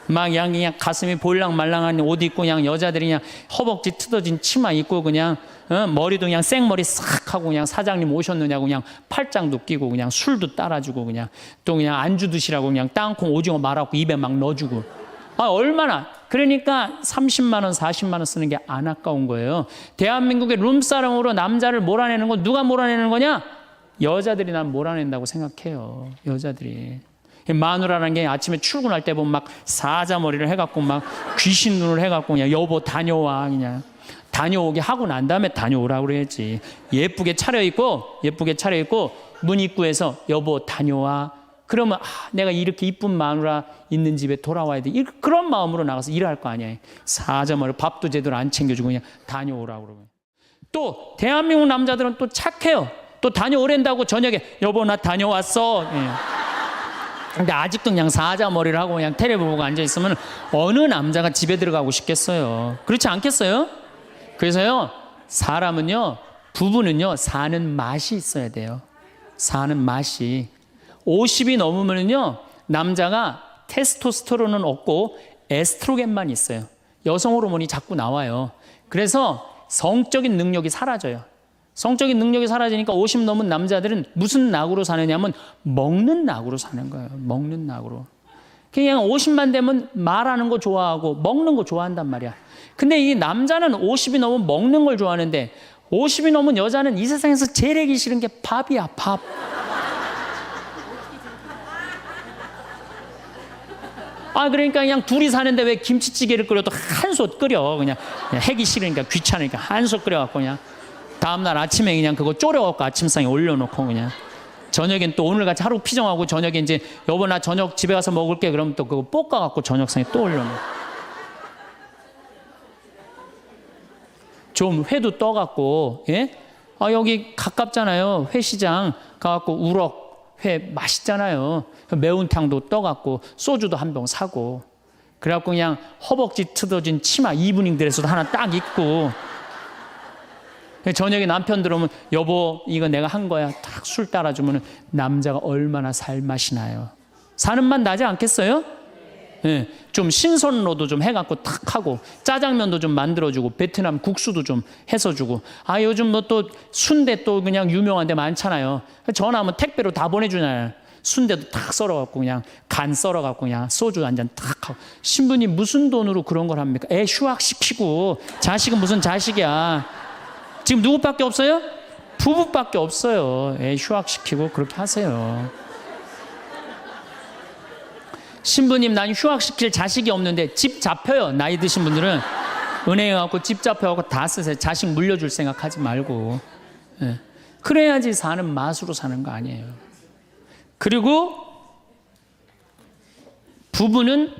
막 그냥 가슴이 볼랑말랑한 옷 입고 그냥 여자들이 그냥 허벅지 트어진 치마 입고 그냥 머리도 그냥 생머리 싹 하고 그냥 사장님 오셨느냐고 그냥 팔짱도 끼고 그냥 술도 따라주고 그냥 또 그냥 안주 드시라고 그냥 땅콩 오징어 말아갖고 입에 막 넣어주고. 얼마나. 그러니까 30만 원, 40만 원 쓰는 게 안 아까운 거예요. 대한민국의 룸사롱으로 남자를 몰아내는 건 누가 몰아내는 거냐? 여자들이 난 몰아낸다고 생각해요. 여자들이. 마누라라는 게 아침에 출근할 때 보면 막 사자머리를 해갖고 막 귀신 눈을 해갖고 그냥 여보 다녀와 그냥 다녀오게 하고 난 다음에 다녀오라고 그래야지. 예쁘게 차려입고 문 입구에서 여보 다녀와. 그러면 내가 이렇게 이쁜 마누라 있는 집에 돌아와야 돼. 그런 마음으로 나가서 일할 거 아니에요. 사자머리 밥도 제대로 안 챙겨주고 그냥 다녀오라고 그러고. 또 대한민국 남자들은 또 착해요. 또 다녀오랜다고 저녁에 여보 나 다녀왔어. 예. 근데 아직도 그냥 사자머리를 하고 그냥 텔레비 보고 앉아있으면 어느 남자가 집에 들어가고 싶겠어요. 그렇지 않겠어요? 그래서요, 사람은요, 부부는요, 사는 맛이 있어야 돼요. 사는 맛이. 50이 넘으면요, 남자가 테스토스테론은 없고 에스트로겐만 있어요. 여성 호르몬이 자꾸 나와요. 그래서 성적인 능력이 사라져요. 성적인 능력이 사라지니까 50 넘은 남자들은 무슨 낙으로 사느냐면 먹는 낙으로 사는 거예요. 먹는 낙으로. 그냥 50만 되면 말하는 거 좋아하고 먹는 거 좋아한단 말이야. 근데 이 남자는 50이 넘으면 먹는 걸 좋아하는데 50이 넘은 여자는 이 세상에서 제일 하기 싫은 게 밥이야, 밥. 그러니까 그냥 둘이 사는데 왜 김치찌개를 끓여도 한솥 끓여. 그냥 하기 싫으니까 귀찮으니까 한솥 끓여갖고 그냥 다음날 아침에 그냥 그거 졸여갖고 아침상에 올려놓고 그냥 저녁엔 또 오늘같이 하루 피정하고 저녁에 이제 여보 나 저녁 집에 가서 먹을게 그러면 또 그거 볶아갖고 저녁상에 또 올려놓고 좀 회도 떠갖고 예? 여기 가깝잖아요. 회시장 가갖고 우럭 회 맛있잖아요. 매운탕도 떠갖고 소주도 한 병 사고 그래갖고 그냥 허벅지 트어진 치마 이브닝 드레스도 하나 딱 입고 저녁에 남편 들어오면 여보 이거 내가 한 거야 딱 술 따라주면 남자가 얼마나 살맛이 나요. 사는 맛 나지 않겠어요? 네, 좀 신선로도 좀 해갖고 탁 하고 짜장면도 좀 만들어주고 베트남 국수도 좀 해서 주고 요즘 뭐 또 순대 또 그냥 유명한 데 많잖아요. 전화하면 택배로 다 보내주잖아요. 순대도 탁 썰어갖고 그냥 간 썰어갖고 그냥 소주 한 잔 탁 하고 신부님 무슨 돈으로 그런 걸 합니까? 애 휴학시키고 자식은 무슨 자식이야. 지금 누구밖에 없어요? 부부밖에 없어요. 애 휴학시키고 그렇게 하세요. 신부님 난 휴학시킬 자식이 없는데 집 잡혀요. 나이 드신 분들은 은행에 가고 집 잡혀갖고 다 쓰세요. 자식 물려줄 생각하지 말고. 네. 그래야지 사는 맛으로 사는 거 아니에요. 그리고 부부는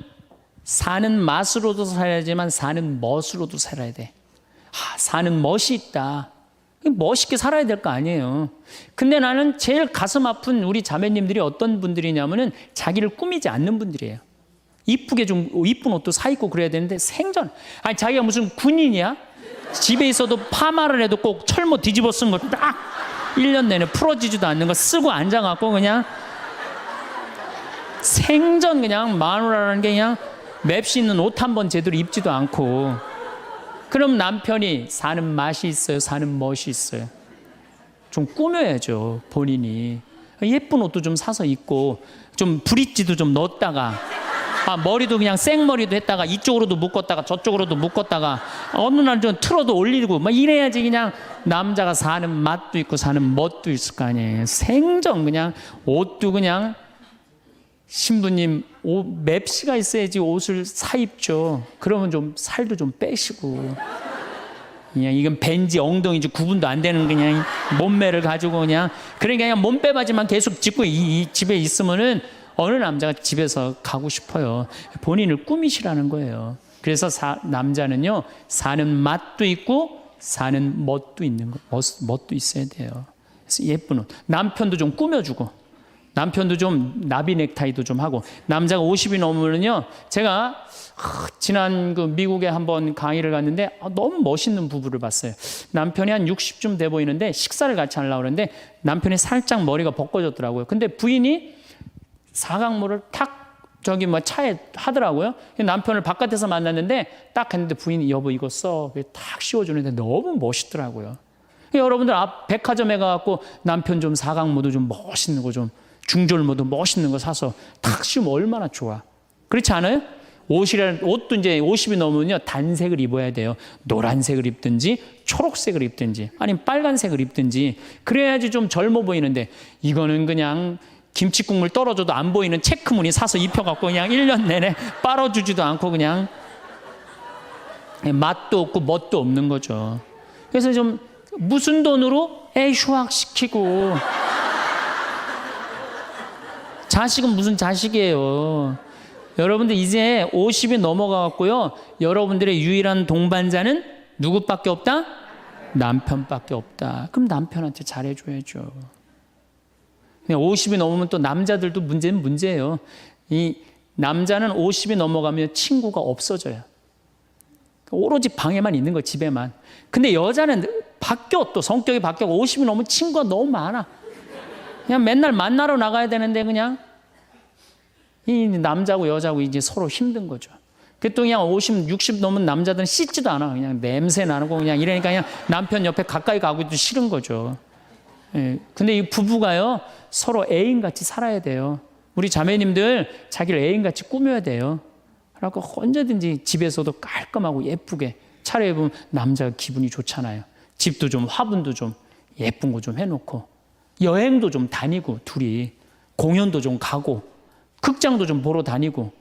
사는 맛으로도 살아야지만 사는 멋으로도 살아야 돼. 사는 멋이 있다. 멋있게 살아야 될 거 아니에요. 근데 나는 제일 가슴 아픈 우리 자매님들이 어떤 분들이냐면은 자기를 꾸미지 않는 분들이에요. 이쁘게 좀 이쁜 옷도 사 입고 그래야 되는데 생전 아니 자기가 무슨 군인이야? 집에 있어도 파마를 해도 꼭 철모 뒤집어 쓴 거 딱 1년 내내 풀어지지도 않는 거 쓰고 앉아갖고 그냥 생전 그냥 마누라라는 게 그냥 맵시 있는 옷 한 번 제대로 입지도 않고 그럼 남편이 사는 맛이 있어요? 사는 멋이 있어요? 좀 꾸며야죠, 본인이. 예쁜 옷도 좀 사서 입고 좀 브릿지도 좀 넣었다가 머리도 그냥 생머리도 했다가 이쪽으로도 묶었다가 저쪽으로도 묶었다가 어느 날 좀 틀어도 올리고 막 이래야지 그냥 남자가 사는 맛도 있고 사는 멋도 있을 거 아니에요. 생전 그냥 옷도 그냥 신부님 옷 맵시가 있어야지 옷을 사 입죠. 그러면 좀 살도 좀 빼시고 그냥 이건 벤지 엉덩이지 구분도 안 되는 그냥 몸매를 가지고 그러니까 몸빼바지만 계속 짚고 이 집에 있으면은 어느 남자가 집에서 가고 싶어요. 본인을 꾸미시라는 거예요. 그래서 남자는요 사는 맛도 있고 사는 멋도 있는 거, 멋도 있어야 돼요. 그래서 예쁜 옷. 남편도 좀 꾸며주고. 남편도 좀 나비 넥타이도 좀 하고. 남자가 50이 넘으면요 제가 지난 그 미국에 한번 강의를 갔는데 너무 멋있는 부부를 봤어요. 남편이 한 60쯤 돼 보이는데 식사를 같이 하려고 그러는데 남편이 살짝 머리가 벗겨졌더라고요. 근데 부인이 사각모를 탁 차에 하더라고요. 남편을 바깥에서 만났는데 딱 했는데 부인이 여보 이거 써. 탁 씌워주는데 너무 멋있더라고요. 여러분들 앞 백화점에 가갖고 남편 좀 사각모도 좀 멋있는 거 좀 중절모도 멋있는 거 사서 탁 씌우면 얼마나 좋아. 그렇지 않아요? 옷도 이제 50이 넘으면요 단색을 입어야 돼요. 노란색을 입든지 초록색을 입든지 아니면 빨간색을 입든지 그래야지 좀 젊어 보이는데 이거는 그냥 김치국물 떨어져도 안 보이는 체크무늬 사서 입혀갖고 그냥 1년 내내 빨아주지도 않고 그냥 맛도 없고 멋도 없는 거죠. 그래서 좀 무슨 돈으로 휴학시키고 자식은 무슨 자식이에요. 여러분들 이제 50이 넘어가갖고요 여러분들의 유일한 동반자는 누구밖에 없다? 남편밖에 없다. 그럼 남편한테 잘해줘야죠. 50이 넘으면 또 남자들도 문제는 문제예요. 이 남자는 50이 넘어가면 친구가 없어져요. 오로지 방에만 있는 거 집에만. 근데 여자는 바뀌어 또 성격이 바뀌고 50이 넘으면 친구가 너무 많아. 그냥 맨날 만나러 나가야 되는데 그냥 이 남자고 여자고 이제 서로 힘든 거죠. 그 또 그냥 50, 60 넘은 남자들은 씻지도 않아. 그냥 냄새 나고 그냥 이러니까 그냥 남편 옆에 가까이 가기도 싫은 거죠. 예. 근데 이 부부가요 서로 애인같이 살아야 돼요. 우리 자매님들 자기를 애인같이 꾸며야 돼요. 그래갖고 언제든지 집에서도 깔끔하고 예쁘게 차려입으면 남자가 기분이 좋잖아요. 집도 좀 화분도 좀 예쁜 거 좀 해놓고 여행도 좀 다니고 둘이 공연도 좀 가고 극장도 좀 보러 다니고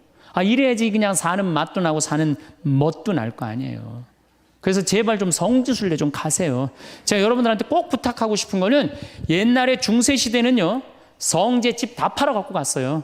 이래야지 그냥 사는 맛도 나고 사는 멋도 날 거 아니에요. 그래서 제발 좀 성지순례 좀 가세요. 제가 여러분들한테 꼭 부탁하고 싶은 거는 옛날에 중세시대는요 성제 집 다 팔아 갖고 갔어요.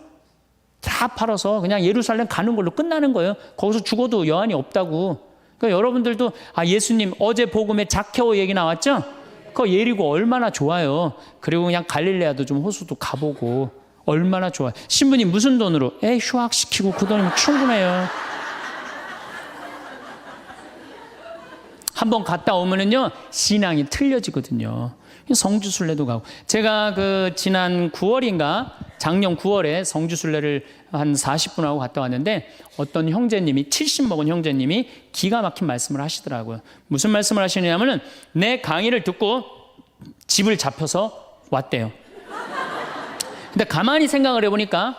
다 팔아서 그냥 예루살렘 가는 걸로 끝나는 거예요. 거기서 죽어도 여한이 없다고. 그러니까 여러분들도 예수님 어제 복음에 자케오 얘기 나왔죠? 그거 예리고 얼마나 좋아요. 그리고 그냥 갈릴레아도 좀 호수도 가보고 얼마나 좋아요. 신부님 무슨 돈으로? 휴학시키고 그 돈이면 충분해요. 한번 갔다 오면은요 신앙이 틀려지거든요. 성주순례도 가고 제가 그 지난 9월인가 작년 9월에 성주순례를 한 40분 하고 갔다 왔는데 어떤 형제님이 70 먹은 형제님이 기가 막힌 말씀을 하시더라고요. 무슨 말씀을 하시냐면은 내 강의를 듣고 집을 잡혀서 왔대요. 근데 가만히 생각을 해보니까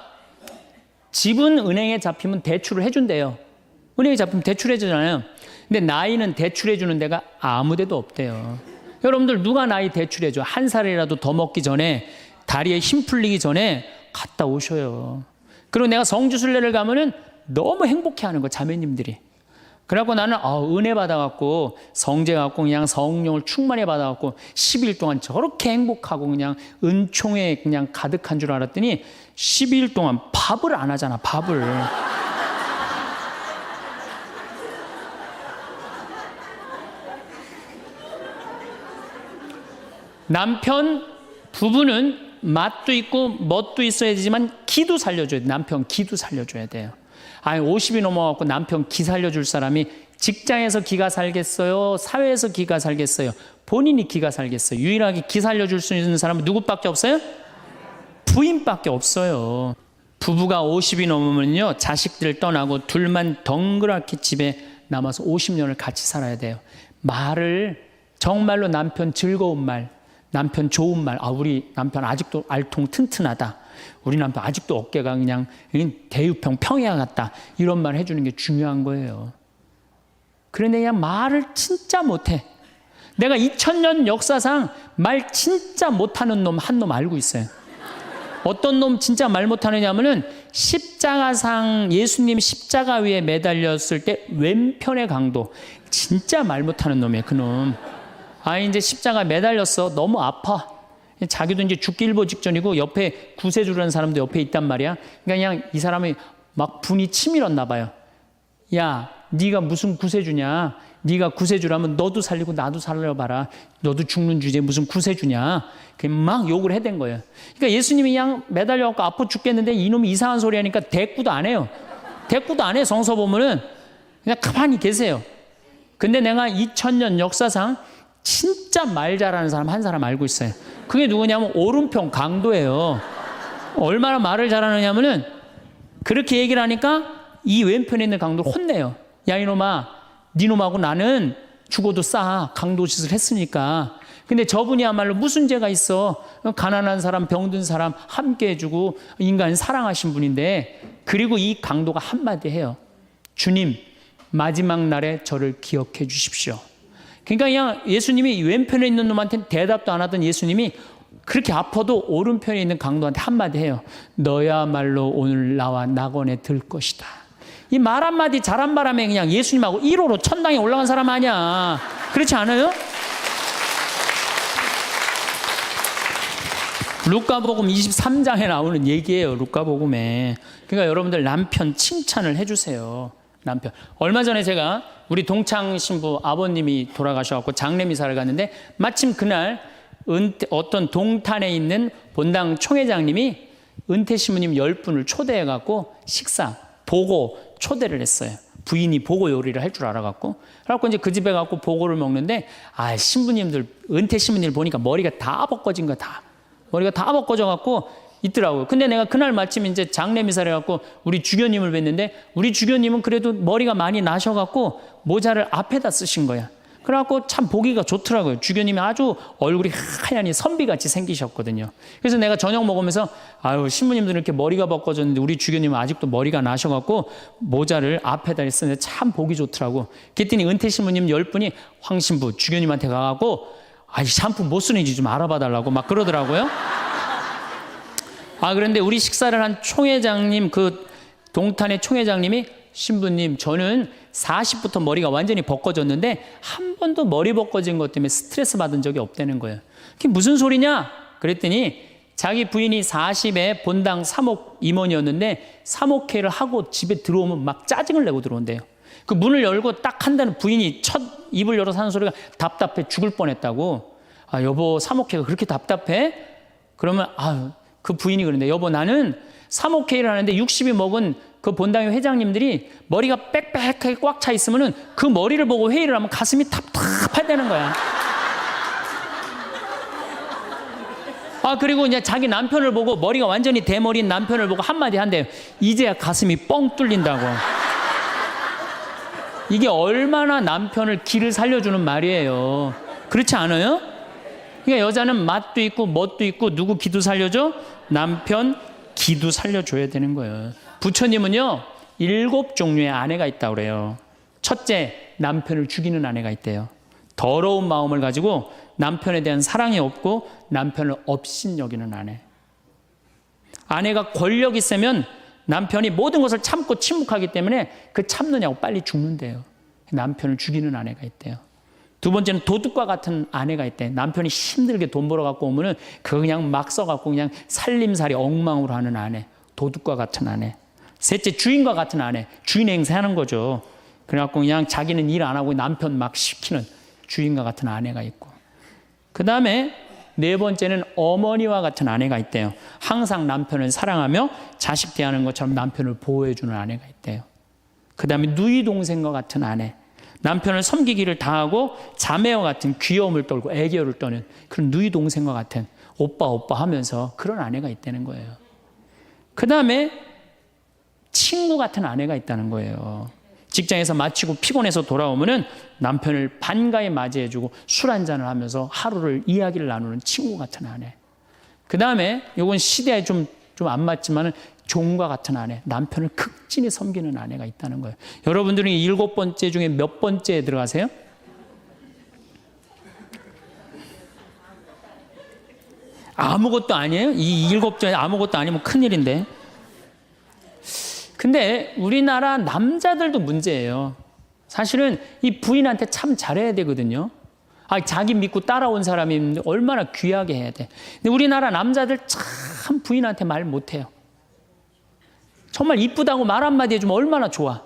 집은 은행에 잡히면 대출을 해준대요. 은행에 잡히면 대출해주잖아요. 근데 나이는 대출해주는 데가 아무 데도 없대요. 여러분들 누가 나이 대출해줘? 한 살이라도 더 먹기 전에 다리에 힘 풀리기 전에 갔다 오셔요. 그리고 내가 성주순례를 가면은 너무 행복해하는 거 자매님들이. 그래갖고 나는 은혜 받아갖고 성제 갖고 그냥 성령을 충만히 받아갖고 10일 동안 저렇게 행복하고 그냥 은총에 그냥 가득한 줄 알았더니 12일 동안 밥을 안 하잖아. 밥을. 남편, 부부는 맛도 있고 멋도 있어야 되지만 기도 살려줘야 돼. 남편 기도 살려줘야 돼요. 아니 50이 넘어갖고 남편 기 살려줄 사람이 직장에서 기가 살겠어요? 사회에서 기가 살겠어요? 본인이 기가 살겠어요? 유일하게 기 살려줄 수 있는 사람은 누구밖에 없어요? 부인밖에 없어요. 부부가 50이 넘으면요, 자식들 떠나고 둘만 덩그랗게 집에 남아서 50년을 같이 살아야 돼요. 말을 정말로 남편 즐거운 말, 남편 좋은 말, 우리 남편 아직도 알통 튼튼하다, 우리 남편 아직도 어깨가 그냥 대유평 평야 같다, 이런 말 해주는 게 중요한 거예요. 그런데 그냥 말을 진짜 못해. 내가 2000년 역사상 말 진짜 못하는 놈 한 놈 알고 있어요. 어떤 놈 진짜 말 못하느냐면은 십자가상 예수님 십자가 위에 매달렸을 때 왼편의 강도, 진짜 말 못하는 놈이에요. 그놈. 이제 십자가 매달렸어. 너무 아파. 자기도 이제 죽기 일보 직전이고 옆에 구세주라는 사람도 옆에 있단 말이야. 그냥 이 사람이 막 분이 치밀었나 봐요. 야, 네가 무슨 구세주냐? 네가 구세주라면 너도 살리고 나도 살려봐라. 너도 죽는 주제에 무슨 구세주냐? 막 욕을 해댄 거예요. 그러니까 예수님이 그냥 매달려갖고 아파 죽겠는데 이놈이 이상한 소리 하니까 대꾸도 안 해요. 대꾸도 안 해. 성서 보면은 그냥 가만히 계세요. 근데 내가 2000년 역사상 진짜 말 잘하는 사람 한 사람 알고 있어요. 그게 누구냐면 오른편 강도예요. 얼마나 말을 잘하느냐면은 그렇게 얘기를 하니까 이 왼편에 있는 강도를 혼내요. 야, 이놈아, 니놈하고 나는 죽어도 싸. 강도 짓을 했으니까. 근데 저분이야말로 무슨 죄가 있어. 가난한 사람, 병든 사람 함께 해주고 인간 사랑하신 분인데, 그리고 이 강도가 한마디 해요. 주님, 마지막 날에 저를 기억해 주십시오. 그러니까 그냥 예수님이 왼편에 있는 놈한테는 대답도 안 하던 예수님이 그렇게 아파도 오른편에 있는 강도한테 한마디 해요. 너야말로 오늘 나와 낙원에 들 것이다. 이 말 한마디 잘한 바람에 그냥 예수님하고 1호로 천당에 올라간 사람 아니야. 그렇지 않아요? 루카복음 23장에 나오는 얘기예요. 루카복음에. 그러니까 여러분들 남편 칭찬을 해주세요. 남편. 얼마 전에 제가 우리 동창 신부 아버님이 돌아가셔서 장례미사를 갔는데, 마침 그날 어떤 동탄에 있는 본당 총회장님이 은퇴 신부님 10분을 초대해갖고 식사, 보고 초대를 했어요. 부인이 보고 요리를 할 줄 알아갖고. 그래갖고 이제 그 집에 가고 보고를 먹는데, 신부님들, 은퇴 신부님들 보니까 머리가 다 벗겨진 거 다. 머리가 다 벗겨져갖고 있더라고요. 근데 내가 그날 마침 이제 장례미사를 해갖고 우리 주교님을 뵀는데, 우리 주교님은 그래도 머리가 많이 나셔갖고 모자를 앞에다 쓰신 거야. 그래갖고 참 보기가 좋더라고요. 주교님이 아주 얼굴이 하얀이 선비같이 생기셨거든요. 그래서 내가 저녁 먹으면서 신부님들은 이렇게 머리가 벗겨졌는데 우리 주교님은 아직도 머리가 나셔갖고 모자를 앞에다 쓰는데 참 보기 좋더라고. 그랬더니 은퇴 신부님 10분이 황 신부 주교님한테 가갖고 샴푸 못 쓰는지 좀 알아봐 달라고 막 그러더라고요. 그런데 우리 식사를 한 총회장님, 그 동탄의 총회장님이, 신부님, 저는 40부터 머리가 완전히 벗겨졌는데 한 번도 머리 벗겨진 것 때문에 스트레스 받은 적이 없다는 거예요. 그게 무슨 소리냐? 그랬더니 자기 부인이 40에 본당 사목 임원이었는데 사목회를 하고 집에 들어오면 막 짜증을 내고 들어온대요. 그 문을 열고 딱 한다는 부인이 첫 입을 열어서 하는 소리가 답답해 죽을 뻔했다고. 여보, 사목회가 그렇게 답답해? 그러면 그 부인이 그런데, 여보, 나는 사목회를 하는데 60이 먹은 그 본당의 회장님들이 머리가 빽빽하게 꽉 차 있으면은 그 머리를 보고 회의를 하면 가슴이 답답하다는 거야. 그리고 이제 자기 남편을 보고, 머리가 완전히 대머리인 남편을 보고 한마디 한대요. 이제야 가슴이 뻥 뚫린다고. 이게 얼마나 남편을 기를 살려주는 말이에요. 그렇지 않아요? 그러니까 여자는 맛도 있고 멋도 있고 누구 기도 살려줘? 남편 기도 살려줘야 되는 거예요. 부처님은요 7종류의 아내가 있다고 그래요. 첫째, 남편을 죽이는 아내가 있대요. 더러운 마음을 가지고 남편에 대한 사랑이 없고 남편을 업신여기는 아내. 아내가 권력 있으면 남편이 모든 것을 참고 침묵하기 때문에 그 참느냐고 빨리 죽는데요. 남편을 죽이는 아내가 있대요. 두 번째는 도둑과 같은 아내가 있대. 남편이 힘들게 돈 벌어 갖고 오면은 그거 그냥 막 써갖고 그냥 살림살이 엉망으로 하는 아내. 도둑과 같은 아내. 셋째, 주인과 같은 아내. 주인 행세하는 거죠. 그래갖고 그냥 자기는 일 안 하고 남편 막 시키는 주인과 같은 아내가 있고. 그 다음에 네 번째는 어머니와 같은 아내가 있대요. 항상 남편을 사랑하며 자식 대하는 것처럼 남편을 보호해주는 아내가 있대요. 그 다음에 누이 동생과 같은 아내. 남편을 섬기기를 다하고 자매와 같은 귀여움을 떨고 애교를 떠는 그런 누이 동생과 같은 오빠 하면서 그런 아내가 있다는 거예요. 그 다음에 친구 같은 아내가 있다는 거예요. 직장에서 마치고 피곤해서 돌아오면은 남편을 반가이 맞이해주고 술 한잔을 하면서 하루를 이야기를 나누는 친구 같은 아내. 그 다음에 이건 시대에 좀 안 맞지만은 종과 같은 아내, 남편을 극진히 섬기는 아내가 있다는 거예요. 여러분들은 이 7번째 중에 몇 번째에 들어가세요? 아무것도 아니에요? 이 7번째 아무것도 아니면 큰일인데. 근데 우리나라 남자들도 문제예요. 사실은 이 부인한테 참 잘해야 되거든요. 자기 믿고 따라온 사람이 얼마나 귀하게 해야 돼. 근데 우리나라 남자들 참 부인한테 말 못해요. 정말 이쁘다고 말 한마디 해주면 얼마나 좋아.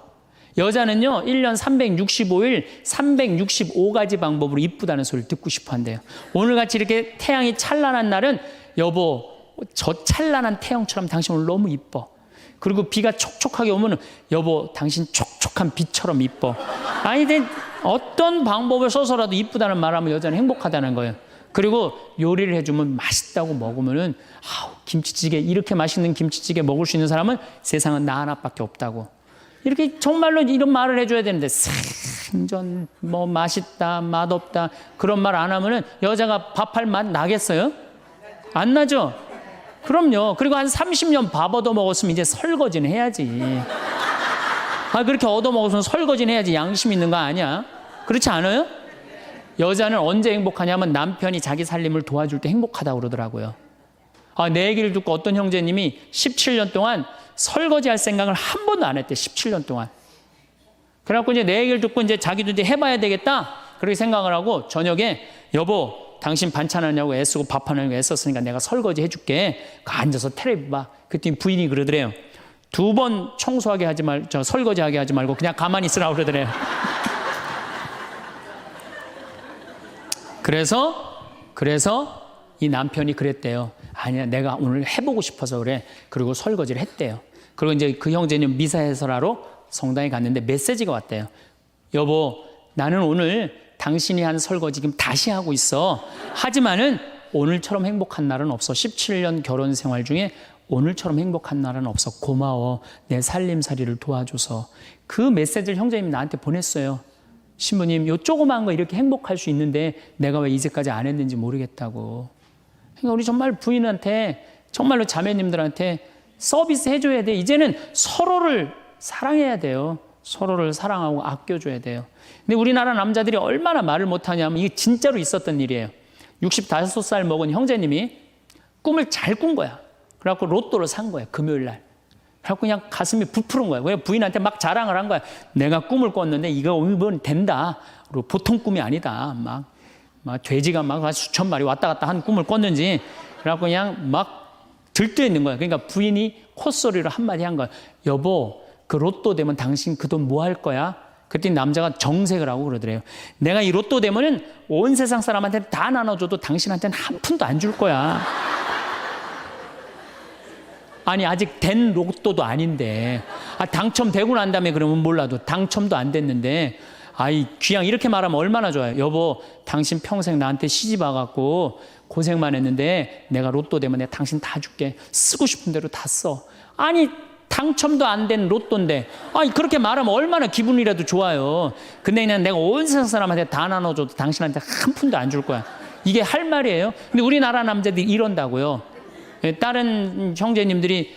여자는요 1년 365일 365가지 방법으로 이쁘다는 소리를 듣고 싶어 한대요. 오늘같이 이렇게 태양이 찬란한 날은 여보 저 찬란한 태양처럼 당신 오늘 너무 이뻐. 그리고 비가 촉촉하게 오면 여보 당신 촉촉한 비처럼 이뻐. 어떤 방법을 써서라도 이쁘다는 말하면 여자는 행복하다는 거예요. 그리고 요리를 해주면 맛있다고 먹으면은 김치찌개 이렇게 맛있는 김치찌개 먹을 수 있는 사람은 세상은 나 하나밖에 없다고. 이렇게 정말로 이런 말을 해줘야 되는데 생전 뭐 맛있다 맛없다 그런 말 안 하면은 여자가 밥할 맛 나겠어요? 안 나죠? 그럼요. 그리고 한 30년 밥 얻어먹었으면 이제 설거지는 해야지. 그렇게 얻어먹었으면 설거지는 해야지. 양심 있는 거 아니야? 그렇지 않아요? 여자는 언제 행복하냐면 남편이 자기 살림을 도와줄 때 행복하다고 그러더라고요. 내 얘기를 듣고 어떤 형제님이 17년 동안 설거지할 생각을 한 번도 안 했대. 17년 동안. 그래갖고 이제 내 얘기를 듣고 이제 자기도 이제 해봐야 되겠다. 그렇게 생각을 하고 저녁에 여보 당신 반찬 하냐고 애쓰고 밥 하냐고 애썼으니까 내가 설거지 해줄게. 앉아서 텔레비 봐. 그랬더니 부인이 그러더래요. 2번 청소하게 하지 설거지하게 하지 말고 그냥 가만히 있으라고 그러더래요. 그래서 이 남편이 그랬대요. 아니야, 내가 오늘 해보고 싶어서 그래. 그리고 설거지를 했대요. 그리고 이제 그 형제는 미사 해설하러 성당에 갔는데 메시지가 왔대요. 여보, 나는 오늘 당신이 한 설거지 지금 다시 하고 있어. 하지만은 오늘처럼 행복한 날은 없어. 17년 결혼 생활 중에 오늘처럼 행복한 날은 없어. 고마워. 내 살림살이를 도와줘서. 그 메시지를 형제님이 나한테 보냈어요. 신부님, 요 조그만 거 이렇게 행복할 수 있는데 내가 왜 이제까지 안 했는지 모르겠다고. 그러니까 우리 정말 부인한테, 정말로 자매님들한테 서비스 해줘야 돼. 이제는 서로를 사랑해야 돼요. 서로를 사랑하고 아껴줘야 돼요. 근데 우리나라 남자들이 얼마나 말을 못하냐면 이게 진짜로 있었던 일이에요. 65살 먹은 형제님이 꿈을 잘 꾼 거야. 그래갖고 로또를 산 거야, 금요일 날. 그래갖고 그냥 가슴이 부풀은 거야. 그냥 부인한테 막 자랑을 한 거야. 내가 꿈을 꿨는데 이건 된다. 그리고 보통 꿈이 아니다. 막 돼지가 막 수천 마리 왔다 갔다 한 꿈을 꿨는지. 그래갖고 그냥 막 들떠 있는 거야. 그러니까 부인이 콧소리로 한마디 한 거야. 여보, 그 로또 되면 당신 그 돈 뭐 할 거야? 그랬더니 남자가 정색을 하고 그러더래요. 내가 이 로또 되면은 온 세상 사람한테 다 나눠줘도 당신한테는 한 푼도 안 줄 거야. 아니 아직 된 로또도 아닌데 당첨되고 난 다음에 그러면 몰라도 당첨도 안 됐는데 귀양 이렇게 말하면 얼마나 좋아요. 여보, 당신 평생 나한테 시집 와갖고 고생만 했는데 내가 로또 되면 내가 당신 다 줄게. 쓰고 싶은 대로 다 써. 아니 당첨도 안 된 로또인데 그렇게 말하면 얼마나 기분이라도 좋아요. 근데 그냥 내가 온 세상 사람한테 다 나눠줘도 당신한테 한 푼도 안 줄 거야. 이게 할 말이에요. 근데 우리나라 남자들이 이런다고요. 다른 형제님들이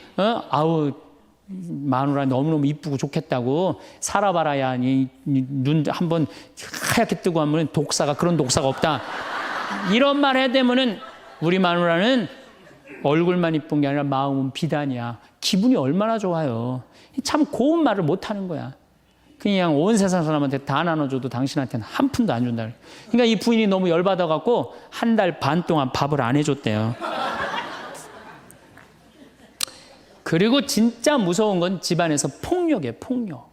마누라 너무너무 이쁘고 좋겠다고 살아봐라야 눈 한번 하얗게 뜨고 하면 독사가 그런 독사가 없다. 이런 말 해대면은 우리 마누라는 얼굴만 이쁜 게 아니라 마음은 비단이야. 기분이 얼마나 좋아요. 참 고운 말을 못하는 거야. 그냥 온 세상 사람한테 다 나눠줘도 당신한테는 한 푼도 안 준다. 그러니까 이 부인이 너무 열받아갖고 한 달 반 동안 밥을 안 해줬대요. 그리고 진짜 무서운 건 집안에서 폭력이에요. 폭력.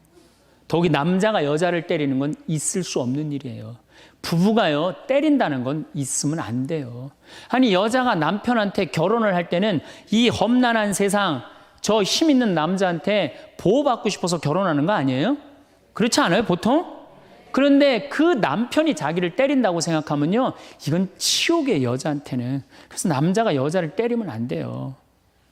더욱이 남자가 여자를 때리는 건 있을 수 없는 일이에요. 부부가요, 때린다는 건 있으면 안 돼요. 아니, 여자가 남편한테 결혼을 할 때는 이 험난한 세상, 저 힘 있는 남자한테 보호받고 싶어서 결혼하는 거 아니에요? 그렇지 않아요, 보통? 그런데 그 남편이 자기를 때린다고 생각하면요, 이건 치욕이에요, 여자한테는. 그래서 남자가 여자를 때리면 안 돼요.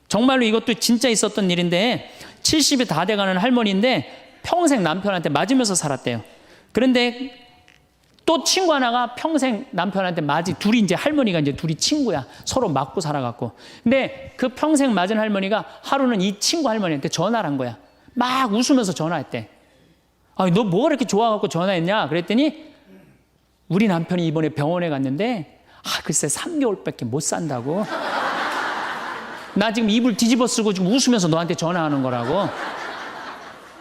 정말로 이것도 진짜 있었던 일인데, 70이 다 돼가는 할머니인데 평생 남편한테 맞으면서 살았대요. 그런데 또 친구 하나가 평생 남편한테 둘이 이제 할머니가 이제 둘이 친구야. 서로 맞고 살아갖고. 근데 그 평생 맞은 할머니가 하루는 이 친구 할머니한테 전화를 한 거야. 막 웃으면서 전화했대. 아, 너 뭐가 이렇게 좋아갖고 전화했냐? 그랬더니 우리 남편이 이번에 병원에 갔는데, 글쎄 3개월밖에 못 산다고. 나 지금 이불 뒤집어 쓰고 지금 웃으면서 너한테 전화하는 거라고.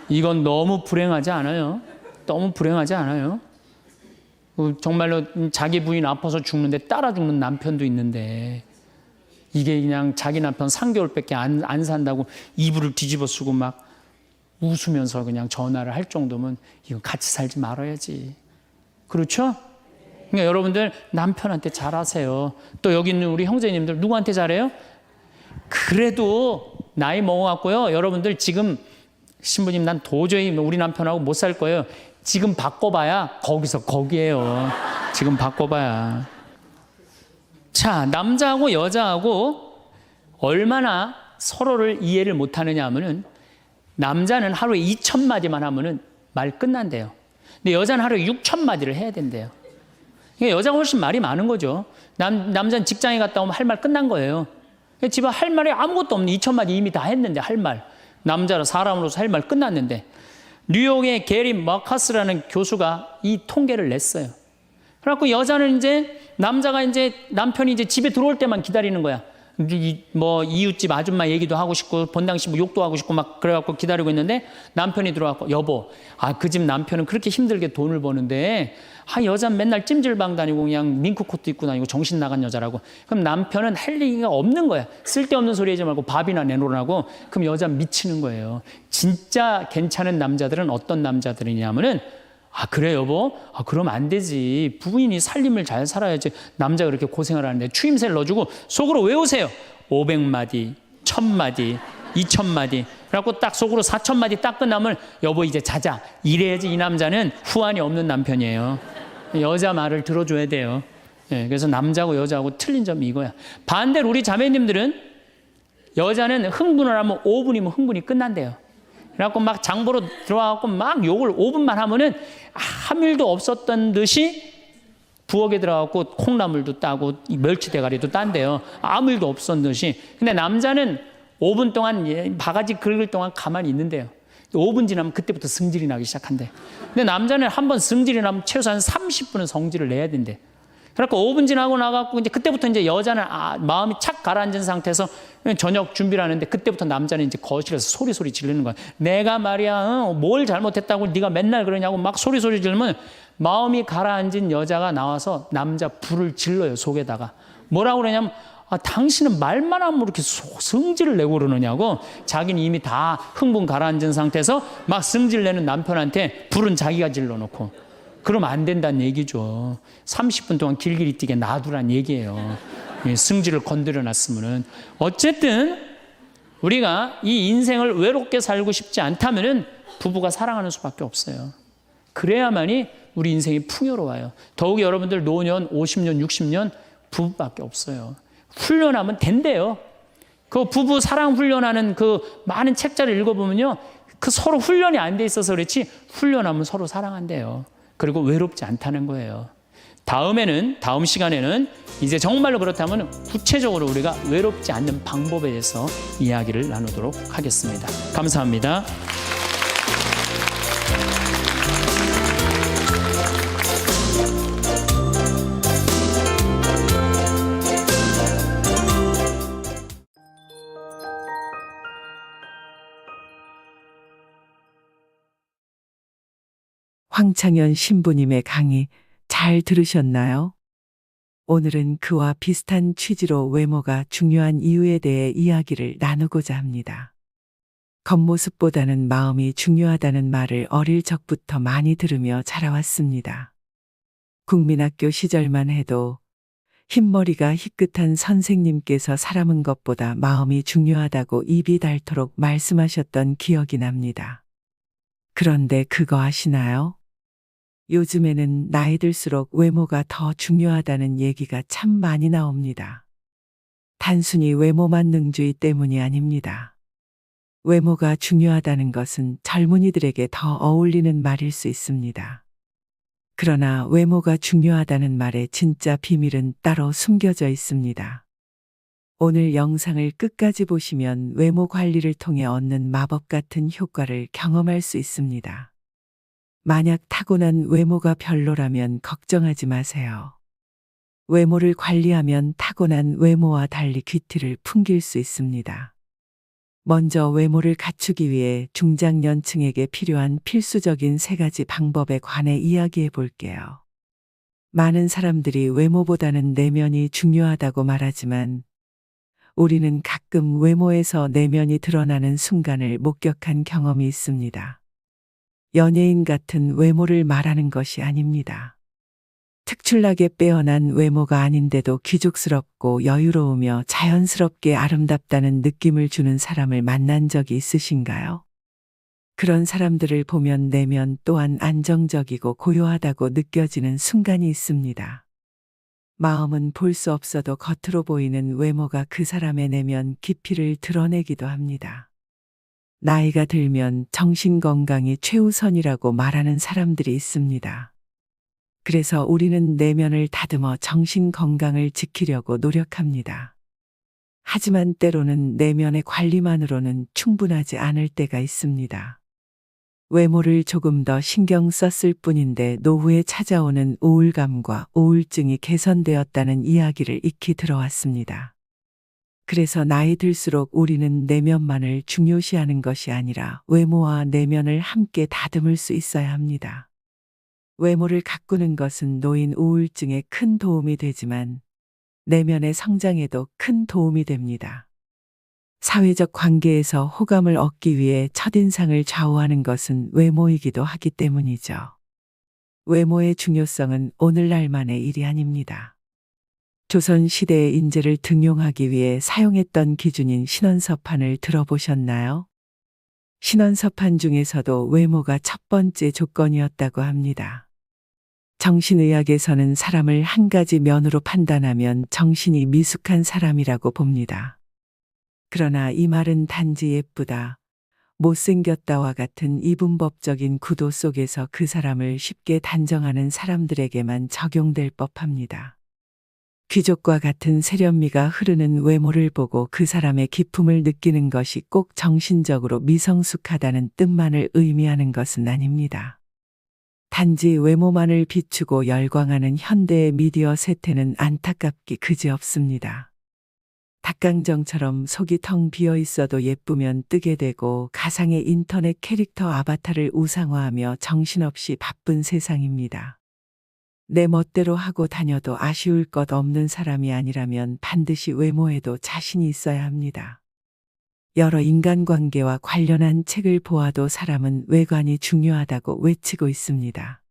이건 너무 불행하지 않아요? 너무 불행하지 않아요? 정말로 자기 부인 아파서 죽는데 따라 죽는 남편도 있는데, 이게 그냥 자기 남편 3개월밖에 안 산다고 이불을 뒤집어 쓰고 막 웃으면서 그냥 전화를 할 정도면 이거 같이 살지 말아야지. 그렇죠? 그러니까 여러분들 남편한테 잘하세요. 또 여기 있는 우리 형제님들 누구한테 잘해요? 그래도 나이 먹어갖고요, 여러분들 지금 신부님 난 도저히 우리 남편하고 못 살 거예요. 지금 바꿔봐야 거기서 거기에요. 지금 바꿔봐야. 자, 남자하고 여자하고 얼마나 서로를 이해를 못하느냐 하면은, 남자는 하루에 2,000마디만 하면은 말 끝난대요. 근데 여자는 하루에 6,000마디를 해야 된대요. 그러니까 여자가 훨씬 말이 많은 거죠. 남자는 직장에 갔다 오면 할 말 끝난 거예요. 집에 할 말이 아무것도 없는 2,000마디 이미 다 했는데, 할 말. 남자라 사람으로서 할 말 끝났는데, 뉴욕의 게리 머카스라는 교수가 이 통계를 냈어요. 그래갖고 여자는 이제, 남자가 이제 남편이 이제 집에 들어올 때만 기다리는 거야. 뭐 이웃집 아줌마 얘기도 하고 싶고 본당시 뭐 욕도 하고 싶고 막 그래갖고 기다리고 있는데, 남편이 들어와서 여보, 그 집 남편은 그렇게 힘들게 돈을 버는데 여자는 맨날 찜질방 다니고 그냥 밍크코트 입고 다니고 정신 나간 여자라고. 그럼 남편은 할 얘기가 없는 거야. 쓸데없는 소리 하지 말고 밥이나 내놓으라고. 그럼 여자는 미치는 거예요. 진짜 괜찮은 남자들은 어떤 남자들이냐면은, 그래 여보? 그럼 안 되지. 부인이 살림을 잘 살아야지. 남자가 그렇게 고생을 하는데 추임새를 넣어주고 속으로 외우세요. 500마디, 1000마디, 2000마디. 그래갖고 딱 속으로 4000마디 딱 끝나면 여보 이제 자자. 이래야지 이 남자는 후환이 없는 남편이에요. 여자 말을 들어줘야 돼요. 그래서 남자하고 여자하고 틀린 점이 이거야. 반대로 우리 자매님들은, 여자는 흥분을 하면 5분이면 흥분이 끝난대요. 그래갖고 막 장보러 들어와갖고 막 욕을 5분만 하면은 아무 일도 없었던 듯이 부엌에 들어가고 콩나물도 따고 멸치 대가리도 딴대요. 아무 일도 없었던 듯이. 근데 남자는 5분 동안 바가지 긁을 동안 가만히 있는데요. 5분 지나면 그때부터 승질이 나기 시작한대. 근데 남자는 한번 승질이 나면 최소한 30분은 성질을 내야 된대. 그러니까 5분 지나고 나가고 이제 그때부터 이제 여자는 마음이 착 가라앉은 상태에서 저녁 준비를 하는데, 그때부터 남자는 이제 거실에서 소리 지르는 거야. 내가 말이야, 뭘 잘못했다고 네가 맨날 그러냐고 막 소리 지르면 마음이 가라앉은 여자가 나와서 남자 불을 질러요, 속에다가. 뭐라고 그러냐면, 당신은 말만 하면 이렇게 성질을 내고 그러느냐고. 자기는 이미 다 흥분 가라앉은 상태에서 막 성질 내는 남편한테 불은 자기가 질러놓고. 그러면 안 된다는 얘기죠. 30분 동안 길길이 뛰게 놔두란 얘기예요. 승질을 건드려 놨으면은. 어쨌든 우리가 이 인생을 외롭게 살고 싶지 않다면은 부부가 사랑하는 수밖에 없어요. 그래야만이 우리 인생이 풍요로워요. 더욱이 여러분들 노년 50년 60년 부부밖에 없어요. 훈련하면 된대요. 그 부부 사랑 훈련하는 그 많은 책자를 읽어보면요, 그 서로 훈련이 안 돼 있어서 그렇지 훈련하면 서로 사랑한대요. 그리고 외롭지 않다는 거예요. 다음 시간에는 이제 정말로 그렇다면 구체적으로 우리가 외롭지 않는 방법에 대해서 이야기를 나누도록 하겠습니다. 감사합니다. 황창현 신부님의 강의 잘 들으셨나요? 오늘은 그와 비슷한 취지로 외모가 중요한 이유에 대해 이야기를 나누고자 합니다. 겉모습보다는 마음이 중요하다는 말을 어릴 적부터 많이 들으며 자라왔습니다. 국민학교 시절만 해도 흰머리가 희끗한 선생님께서 사람은 것보다 마음이 중요하다고 입이 닳도록 말씀하셨던 기억이 납니다. 그런데 그거 아시나요? 요즘에는 나이 들수록 외모가 더 중요하다는 얘기가 참 많이 나옵니다. 단순히 외모만 능주의 때문이 아닙니다. 외모가 중요하다는 것은 젊은이들에게 더 어울리는 말일 수 있습니다. 그러나 외모가 중요하다는 말의 진짜 비밀은 따로 숨겨져 있습니다. 오늘 영상을 끝까지 보시면 외모 관리를 통해 얻는 마법 같은 효과를 경험할 수 있습니다. 만약 타고난 외모가 별로라면 걱정하지 마세요. 외모를 관리하면 타고난 외모와 달리 귀티를 풍길 수 있습니다. 먼저 외모를 갖추기 위해 중장년층에게 필요한 필수적인 3가지 방법에 관해 이야기해 볼게요. 많은 사람들이 외모보다는 내면이 중요하다고 말하지만 우리는 가끔 외모에서 내면이 드러나는 순간을 목격한 경험이 있습니다. 연예인 같은 외모를 말하는 것이 아닙니다. 특출나게 빼어난 외모가 아닌데도 귀족스럽고 여유로우며 자연스럽게 아름답다는 느낌을 주는 사람을 만난 적이 있으신가요? 그런 사람들을 보면 내면 또한 안정적이고 고요하다고 느껴지는 순간이 있습니다. 마음은 볼 수 없어도 겉으로 보이는 외모가 그 사람의 내면 깊이를 드러내기도 합니다. 나이가 들면 정신건강이 최우선이라고 말하는 사람들이 있습니다. 그래서 우리는 내면을 다듬어 정신 건강을 지키려고 노력합니다. 하지만 때로는 내면의 관리만으로는 충분하지 않을 때가 있습니다. 외모를 조금 더 신경 썼을 뿐인데 노후에 찾아오는 우울감과 우울증이 개선되었다는 이야기를 익히 들어왔습니다. 그래서 나이 들수록 우리는 내면만을 중요시하는 것이 아니라 외모와 내면을 함께 다듬을 수 있어야 합니다. 외모를 가꾸는 것은 노인 우울증에 큰 도움이 되지만 내면의 성장에도 큰 도움이 됩니다. 사회적 관계에서 호감을 얻기 위해 첫인상을 좌우하는 것은 외모이기도 하기 때문이죠. 외모의 중요성은 오늘날만의 일이 아닙니다. 조선시대의 인재를 등용하기 위해 사용했던 기준인 신원서판을 들어보셨나요? 신원서판 중에서도 외모가 첫 번째 조건이었다고 합니다. 정신의학에서는 사람을 한 가지 면으로 판단하면 정신이 미숙한 사람이라고 봅니다. 그러나 이 말은 단지 예쁘다, 못생겼다와 같은 이분법적인 구도 속에서 그 사람을 쉽게 단정하는 사람들에게만 적용될 법합니다. 귀족과 같은 세련미가 흐르는 외모를 보고 그 사람의 기품을 느끼는 것이 꼭 정신적으로 미성숙하다는 뜻만을 의미하는 것은 아닙니다. 단지 외모만을 비추고 열광하는 현대의 미디어 세태는 안타깝기 그지없습니다. 닭강정처럼 속이 텅 비어 있어도 예쁘면 뜨게 되고 가상의 인터넷 캐릭터 아바타를 우상화하며 정신없이 바쁜 세상입니다. 내 멋대로 하고 다녀도 아쉬울 것 없는 사람이 아니라면 반드시 외모에도 자신이 있어야 합니다. 여러 인간관계와 관련한 책을 보아도 사람은 외관이 중요하다고 외치고 있습니다.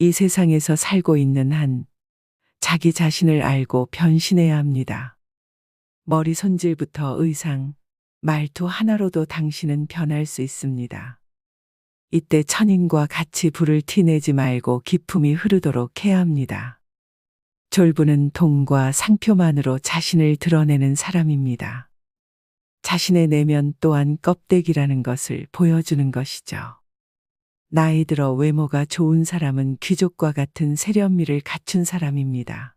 이 세상에서 살고 있는 한 자기 자신을 알고 변신해야 합니다. 머리 손질부터 의상, 말투 하나로도 당신은 변할 수 있습니다. 이때 천인과 같이 불을 티내지 말고 기품이 흐르도록 해야 합니다. 졸부는 돈과 상표만으로 자신을 드러내는 사람입니다. 자신의 내면 또한 껍데기라는 것을 보여주는 것이죠. 나이 들어 외모가 좋은 사람은 귀족과 같은 세련미를 갖춘 사람입니다.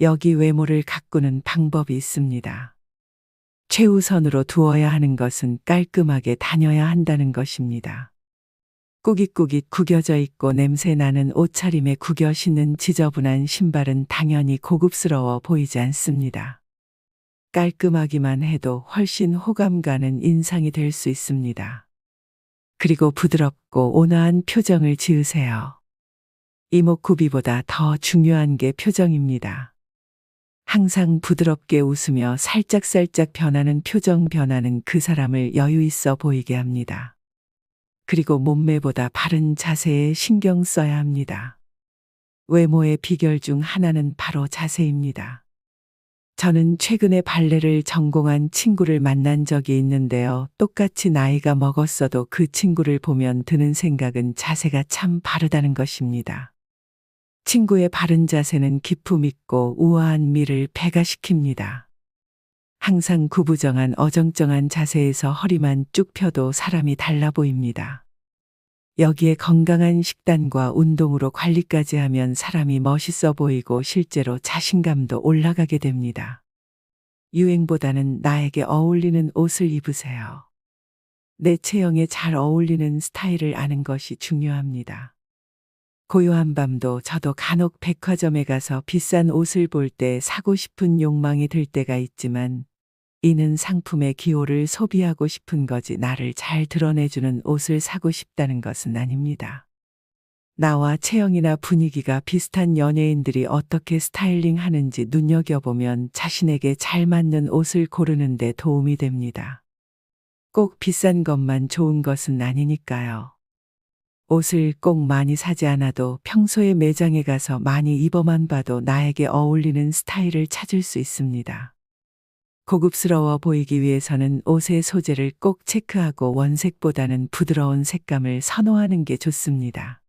여기 외모를 가꾸는 방법이 있습니다. 최우선으로 두어야 하는 것은 깔끔하게 다녀야 한다는 것입니다. 꾸깃꾸깃 구겨져 있고 냄새 나는 옷차림에 구겨 신는 지저분한 신발은 당연히 고급스러워 보이지 않습니다. 깔끔하기만 해도 훨씬 호감 가는 인상이 될 수 있습니다. 그리고 부드럽고 온화한 표정을 지으세요. 이목구비보다 더 중요한 게 표정입니다. 항상 부드럽게 웃으며 살짝살짝 변하는 표정 변화는 그 사람을 여유 있어 보이게 합니다. 그리고 몸매보다 바른 자세에 신경 써야 합니다. 외모의 비결 중 하나는 바로 자세입니다. 저는 최근에 발레를 전공한 친구를 만난 적이 있는데요. 똑같이 나이가 먹었어도 그 친구를 보면 드는 생각은 자세가 참 바르다는 것입니다. 친구의 바른 자세는 기품 있고 우아한 미를 배가시킵니다. 항상 구부정한 어정쩡한 자세에서 허리만 쭉 펴도 사람이 달라 보입니다. 여기에 건강한 식단과 운동으로 관리까지 하면 사람이 멋있어 보이고 실제로 자신감도 올라가게 됩니다. 유행보다는 나에게 어울리는 옷을 입으세요. 내 체형에 잘 어울리는 스타일을 아는 것이 중요합니다. 고요한 밤도 저도 간혹 백화점에 가서 비싼 옷을 볼 때 사고 싶은 욕망이 들 때가 있지만 이는 상품의 기호를 소비하고 싶은 거지 나를 잘 드러내주는 옷을 사고 싶다는 것은 아닙니다. 나와 체형이나 분위기가 비슷한 연예인들이 어떻게 스타일링 하는지 눈여겨보면 자신에게 잘 맞는 옷을 고르는 데 도움이 됩니다. 꼭 비싼 것만 좋은 것은 아니니까요. 옷을 꼭 많이 사지 않아도 평소에 매장에 가서 많이 입어만 봐도 나에게 어울리는 스타일을 찾을 수 있습니다. 고급스러워 보이기 위해서는 옷의 소재를 꼭 체크하고 원색보다는 부드러운 색감을 선호하는 게 좋습니다.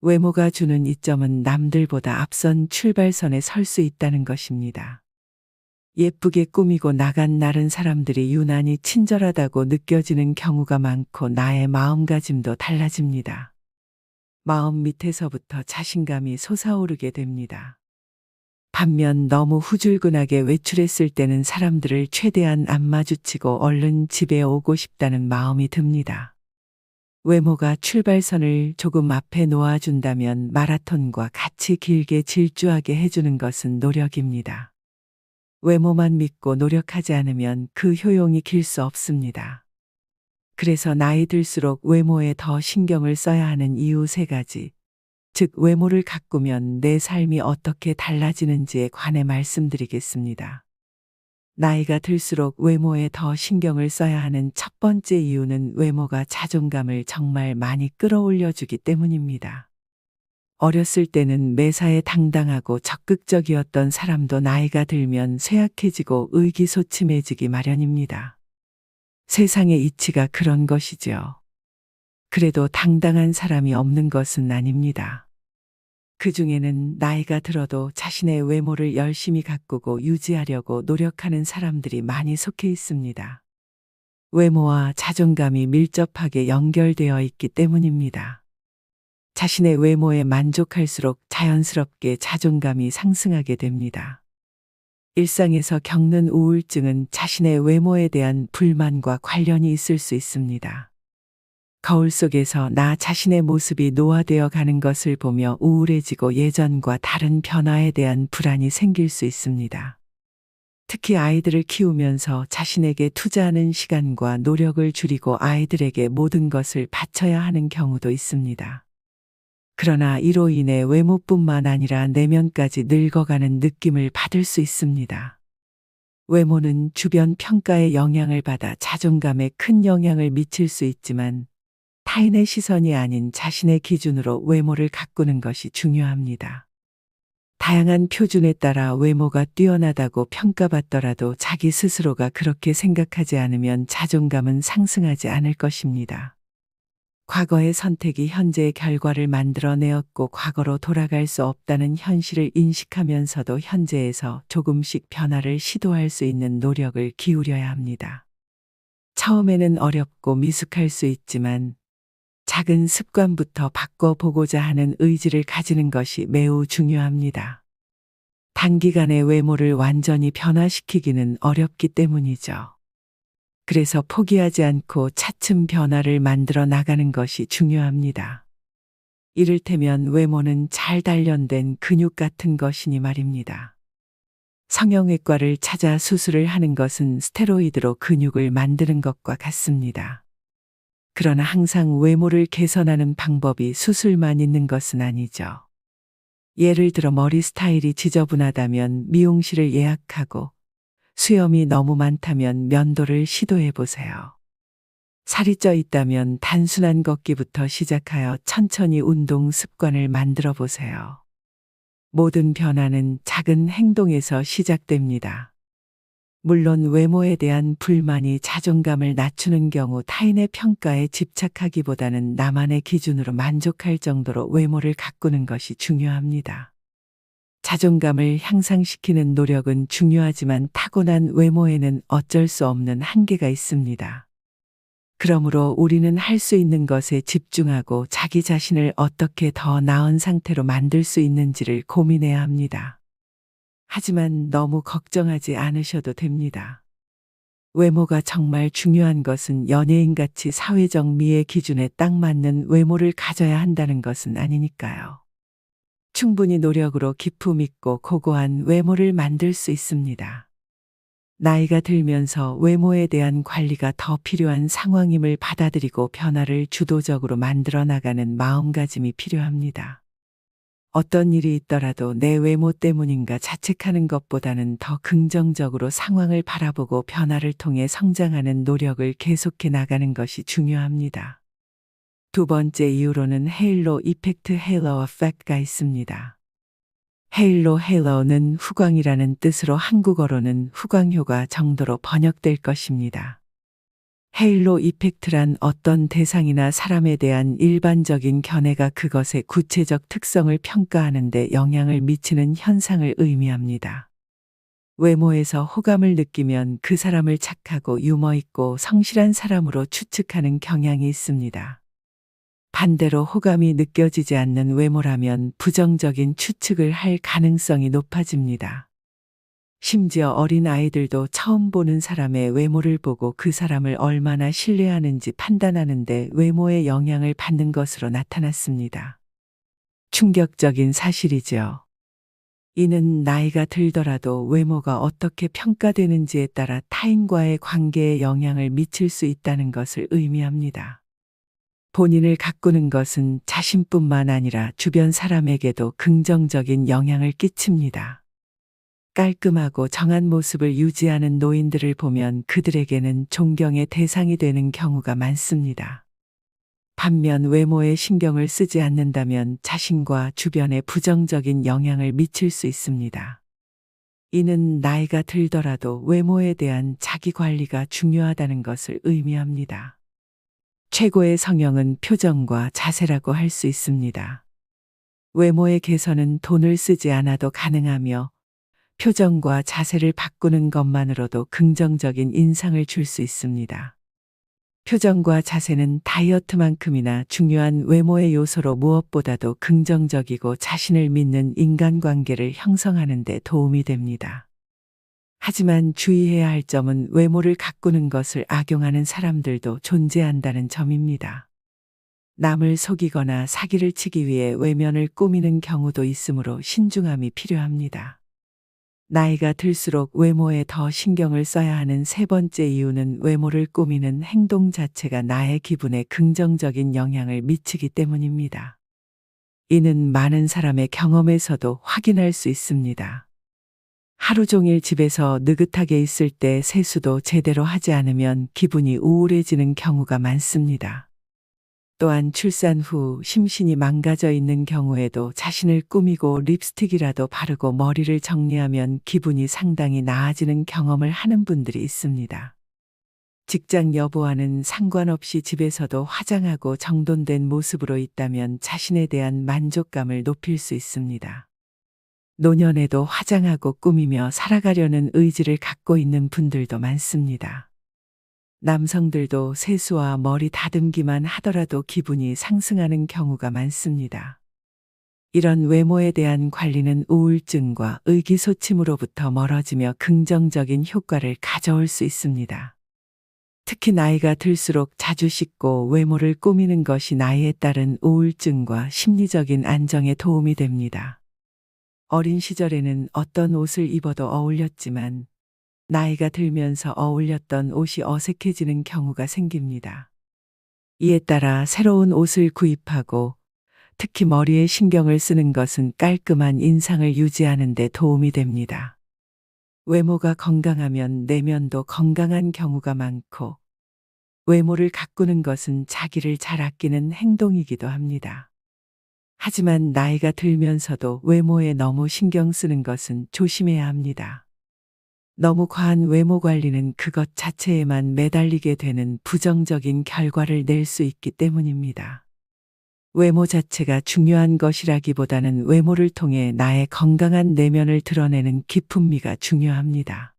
외모가 주는 이점은 남들보다 앞선 출발선에 설 수 있다는 것입니다. 예쁘게 꾸미고 나간 날은 사람들이 유난히 친절하다고 느껴지는 경우가 많고 나의 마음가짐도 달라집니다. 마음 밑에서부터 자신감이 솟아오르게 됩니다. 반면 너무 후줄근하게 외출했을 때는 사람들을 최대한 안 마주치고 얼른 집에 오고 싶다는 마음이 듭니다. 외모가 출발선을 조금 앞에 놓아준다면 마라톤과 같이 길게 질주하게 해주는 것은 노력입니다. 외모만 믿고 노력하지 않으면 그 효용이 길 수 없습니다. 그래서 나이 들수록 외모에 더 신경을 써야 하는 이유 3가지. 즉 외모를 가꾸면 내 삶이 어떻게 달라지는지에 관해 말씀드리겠습니다. 나이가 들수록 외모에 더 신경을 써야 하는 첫 번째 이유는 외모가 자존감을 정말 많이 끌어올려주기 때문입니다. 어렸을 때는 매사에 당당하고 적극적이었던 사람도 나이가 들면 쇠약해지고 의기소침해지기 마련입니다. 세상의 이치가 그런 것이죠. 그래도 당당한 사람이 없는 것은 아닙니다. 그 중에는 나이가 들어도 자신의 외모를 열심히 가꾸고 유지하려고 노력하는 사람들이 많이 속해 있습니다. 외모와 자존감이 밀접하게 연결되어 있기 때문입니다. 자신의 외모에 만족할수록 자연스럽게 자존감이 상승하게 됩니다. 일상에서 겪는 우울증은 자신의 외모에 대한 불만과 관련이 있을 수 있습니다. 거울 속에서 나 자신의 모습이 노화되어 가는 것을 보며 우울해지고 예전과 다른 변화에 대한 불안이 생길 수 있습니다. 특히 아이들을 키우면서 자신에게 투자하는 시간과 노력을 줄이고 아이들에게 모든 것을 바쳐야 하는 경우도 있습니다. 그러나 이로 인해 외모뿐만 아니라 내면까지 늙어가는 느낌을 받을 수 있습니다. 외모는 주변 평가에 영향을 받아 자존감에 큰 영향을 미칠 수 있지만 타인의 시선이 아닌 자신의 기준으로 외모를 가꾸는 것이 중요합니다. 다양한 표준에 따라 외모가 뛰어나다고 평가받더라도 자기 스스로가 그렇게 생각하지 않으면 자존감은 상승하지 않을 것입니다. 과거의 선택이 현재의 결과를 만들어내었고 과거로 돌아갈 수 없다는 현실을 인식하면서도 현재에서 조금씩 변화를 시도할 수 있는 노력을 기울여야 합니다. 처음에는 어렵고 미숙할 수 있지만 작은 습관부터 바꿔보고자 하는 의지를 가지는 것이 매우 중요합니다. 단기간에 외모를 완전히 변화시키기는 어렵기 때문이죠. 그래서 포기하지 않고 차츰 변화를 만들어 나가는 것이 중요합니다. 이를테면 외모는 잘 단련된 근육 같은 것이니 말입니다. 성형외과를 찾아 수술을 하는 것은 스테로이드로 근육을 만드는 것과 같습니다. 그러나 항상 외모를 개선하는 방법이 수술만 있는 것은 아니죠. 예를 들어 머리 스타일이 지저분하다면 미용실을 예약하고 수염이 너무 많다면 면도를 시도해 보세요. 살이 쪄 있다면 단순한 걷기부터 시작하여 천천히 운동 습관을 만들어 보세요. 모든 변화는 작은 행동에서 시작됩니다. 물론 외모에 대한 불만이 자존감을 낮추는 경우 타인의 평가에 집착하기보다는 나만의 기준으로 만족할 정도로 외모를 가꾸는 것이 중요합니다. 자존감을 향상시키는 노력은 중요하지만 타고난 외모에는 어쩔 수 없는 한계가 있습니다. 그러므로 우리는 할 수 있는 것에 집중하고 자기 자신을 어떻게 더 나은 상태로 만들 수 있는지를 고민해야 합니다. 하지만 너무 걱정하지 않으셔도 됩니다. 외모가 정말 중요한 것은 연예인같이 사회적 미의 기준에 딱 맞는 외모를 가져야 한다는 것은 아니니까요. 충분히 노력으로 기품 있고 고고한 외모를 만들 수 있습니다. 나이가 들면서 외모에 대한 관리가 더 필요한 상황임을 받아들이고 변화를 주도적으로 만들어 나가는 마음가짐이 필요합니다. 어떤 일이 있더라도 내 외모 때문인가 자책하는 것보다는 더 긍정적으로 상황을 바라보고 변화를 통해 성장하는 노력을 계속해 나가는 것이 중요합니다. 두 번째 이유로는 헤일로 이펙트 헤일러 에펙트가 있습니다. 헤일로는 후광이라는 뜻으로 한국어로는 후광효과 정도로 번역될 것입니다. 헤일로 이펙트란 어떤 대상이나 사람에 대한 일반적인 견해가 그것의 구체적 특성을 평가하는 데 영향을 미치는 현상을 의미합니다. 외모에서 호감을 느끼면 그 사람을 착하고 유머 있고 성실한 사람으로 추측하는 경향이 있습니다. 반대로 호감이 느껴지지 않는 외모라면 부정적인 추측을 할 가능성이 높아집니다. 심지어 어린 아이들도 처음 보는 사람의 외모를 보고 그 사람을 얼마나 신뢰하는지 판단하는데 외모의 영향을 받는 것으로 나타났습니다. 충격적인 사실이죠. 이는 나이가 들더라도 외모가 어떻게 평가되는지에 따라 타인과의 관계에 영향을 미칠 수 있다는 것을 의미합니다. 본인을 가꾸는 것은 자신뿐만 아니라 주변 사람에게도 긍정적인 영향을 끼칩니다. 깔끔하고 정한 모습을 유지하는 노인들을 보면 그들에게는 존경의 대상이 되는 경우가 많습니다. 반면 외모에 신경을 쓰지 않는다면 자신과 주변에 부정적인 영향을 미칠 수 있습니다. 이는 나이가 들더라도 외모에 대한 자기 관리가 중요하다는 것을 의미합니다. 최고의 성형은 표정과 자세라고 할 수 있습니다. 외모의 개선은 돈을 쓰지 않아도 가능하며 표정과 자세를 바꾸는 것만으로도 긍정적인 인상을 줄 수 있습니다. 표정과 자세는 다이어트만큼이나 중요한 외모의 요소로 무엇보다도 긍정적이고 자신을 믿는 인간관계를 형성하는 데 도움이 됩니다. 하지만 주의해야 할 점은 외모를 가꾸는 것을 악용하는 사람들도 존재한다는 점입니다. 남을 속이거나 사기를 치기 위해 외면을 꾸미는 경우도 있으므로 신중함이 필요합니다. 나이가 들수록 외모에 더 신경을 써야 하는 세 번째 이유는 외모를 꾸미는 행동 자체가 나의 기분에 긍정적인 영향을 미치기 때문입니다. 이는 많은 사람의 경험에서도 확인할 수 있습니다. 하루 종일 집에서 느긋하게 있을 때 세수도 제대로 하지 않으면 기분이 우울해지는 경우가 많습니다. 또한 출산 후 심신이 망가져 있는 경우에도 자신을 꾸미고 립스틱이라도 바르고 머리를 정리하면 기분이 상당히 나아지는 경험을 하는 분들이 있습니다. 직장 여부와는 상관없이 집에서도 화장하고 정돈된 모습으로 있다면 자신에 대한 만족감을 높일 수 있습니다. 노년에도 화장하고 꾸미며 살아가려는 의지를 갖고 있는 분들도 많습니다. 남성들도 세수와 머리 다듬기만 하더라도 기분이 상승하는 경우가 많습니다. 이런 외모에 대한 관리는 우울증과 의기소침으로부터 멀어지며 긍정적인 효과를 가져올 수 있습니다. 특히 나이가 들수록 자주 씻고 외모를 꾸미는 것이 나이에 따른 우울증과 심리적인 안정에 도움이 됩니다. 어린 시절에는 어떤 옷을 입어도 어울렸지만 나이가 들면서 어울렸던 옷이 어색해지는 경우가 생깁니다. 이에 따라 새로운 옷을 구입하고 특히 머리에 신경을 쓰는 것은 깔끔한 인상을 유지하는 데 도움이 됩니다. 외모가 건강하면 내면도 건강한 경우가 많고 외모를 가꾸는 것은 자기를 잘 아끼는 행동이기도 합니다. 하지만 나이가 들면서도 외모에 너무 신경 쓰는 것은 조심해야 합니다. 너무 과한 외모 관리는 그것 자체에만 매달리게 되는 부정적인 결과를 낼 수 있기 때문입니다. 외모 자체가 중요한 것이라기보다는 외모를 통해 나의 건강한 내면을 드러내는 기품미가 중요합니다.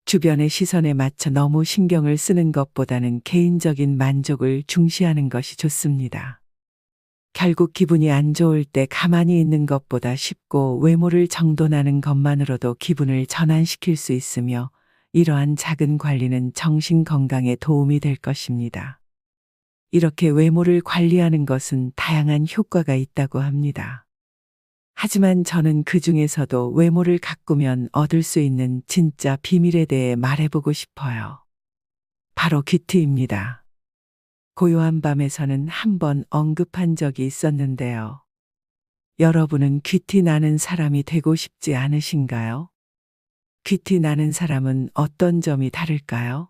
주변의 시선에 맞춰 너무 신경을 쓰는 것보다는 개인적인 만족을 중시하는 것이 좋습니다. 결국 기분이 안 좋을 때 가만히 있는 것보다 쉽고 외모를 정돈하는 것만으로도 기분을 전환시킬 수 있으며 이러한 작은 관리는 정신 건강에 도움이 될 것입니다. 이렇게 외모를 관리하는 것은 다양한 효과가 있다고 합니다. 하지만 저는 그 중에서도 외모를 가꾸면 얻을 수 있는 진짜 비밀에 대해 말해보고 싶어요. 바로 귀티입니다. 고요한 밤에서는 한번 언급한 적이 있었는데요. 여러분은 귀티 나는 사람이 되고 싶지 않으신가요? 귀티 나는 사람은 어떤 점이 다를까요?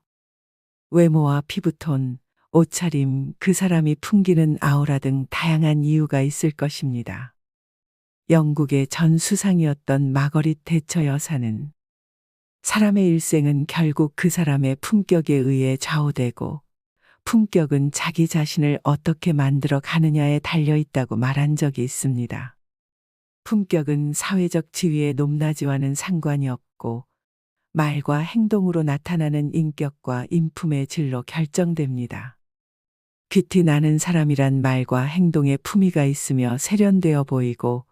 외모와 피부톤, 옷차림, 그 사람이 풍기는 아우라 등 다양한 이유가 있을 것입니다. 영국의 전 수상이었던 마거릿 대처 여사는 사람의 일생은 결국 그 사람의 품격에 의해 좌우되고 품격은 자기 자신을 어떻게 만들어 가느냐에 달려 있다고 말한 적이 있습니다. 품격은 사회적 지위의 높낮이와는 상관이 없고 말과 행동으로 나타나는 인격과 인품의 질로 결정됩니다. 귀티 나는 사람이란 말과 행동에 품위가 있으며 세련되어 보이고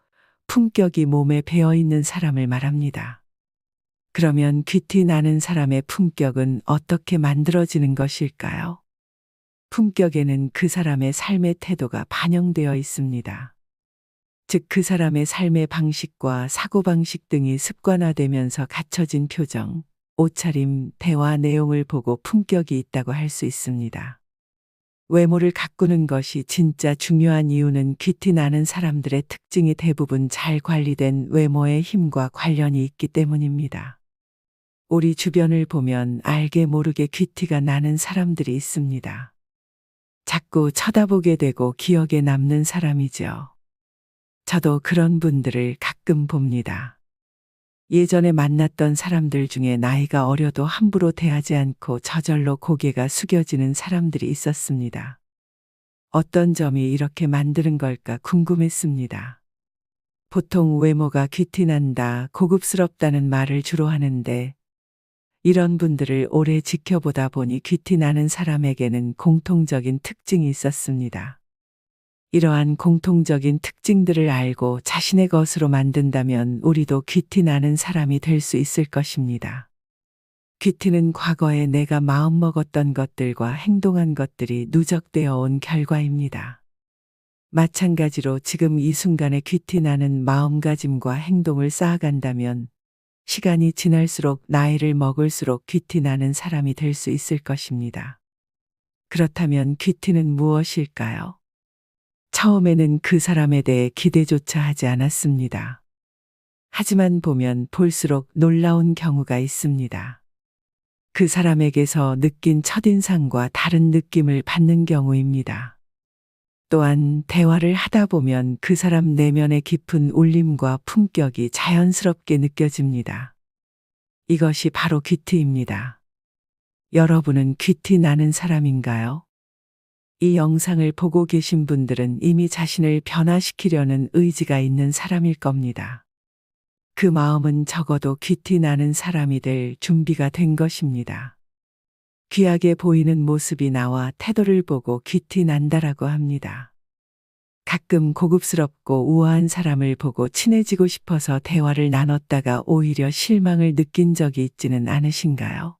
품격이 몸에 배어 있는 사람을 말합니다. 그러면 귀티 나는 사람의 품격은 어떻게 만들어지는 것일까요? 품격에는 그 사람의 삶의 태도가 반영되어 있습니다. 즉, 그 사람의 삶의 방식과 사고방식 등이 습관화되면서 갖춰진 표정, 옷차림, 대화 내용을 보고 품격이 있다고 할 수 있습니다. 외모를 가꾸는 것이 진짜 중요한 이유는 귀티 나는 사람들의 특징이 대부분 잘 관리된 외모의 힘과 관련이 있기 때문입니다. 우리 주변을 보면 알게 모르게 귀티가 나는 사람들이 있습니다. 자꾸 쳐다보게 되고 기억에 남는 사람이죠. 저도 그런 분들을 가끔 봅니다. 예전에 만났던 사람들 중에 나이가 어려도 함부로 대하지 않고 저절로 고개가 숙여지는 사람들이 있었습니다. 어떤 점이 이렇게 만드는 걸까 궁금했습니다. 보통 외모가 귀티난다, 고급스럽다는 말을 주로 하는데 이런 분들을 오래 지켜보다 보니 귀티나는 사람에게는 공통적인 특징이 있었습니다. 이러한 공통적인 특징들을 알고 자신의 것으로 만든다면 우리도 귀티나는 사람이 될 수 있을 것입니다. 귀티는 과거에 내가 마음먹었던 것들과 행동한 것들이 누적되어 온 결과입니다. 마찬가지로 지금 이 순간에 귀티나는 마음가짐과 행동을 쌓아간다면 시간이 지날수록 나이를 먹을수록 귀티나는 사람이 될 수 있을 것입니다. 그렇다면 귀티는 무엇일까요? 처음에는 그 사람에 대해 기대조차 하지 않았습니다. 하지만 보면 볼수록 놀라운 경우가 있습니다. 그 사람에게서 느낀 첫인상과 다른 느낌을 받는 경우입니다. 또한 대화를 하다 보면 그 사람 내면의 깊은 울림과 품격이 자연스럽게 느껴집니다. 이것이 바로 귀티입니다. 여러분은 귀티 나는 사람인가요? 이 영상을 보고 계신 분들은 이미 자신을 변화시키려는 의지가 있는 사람일 겁니다. 그 마음은 적어도 귀티 나는 사람이 될 준비가 된 것입니다. 귀하게 보이는 모습이 나와 태도를 보고 귀티 난다라고 합니다. 가끔 고급스럽고 우아한 사람을 보고 친해지고 싶어서 대화를 나눴다가 오히려 실망을 느낀 적이 있지는 않으신가요?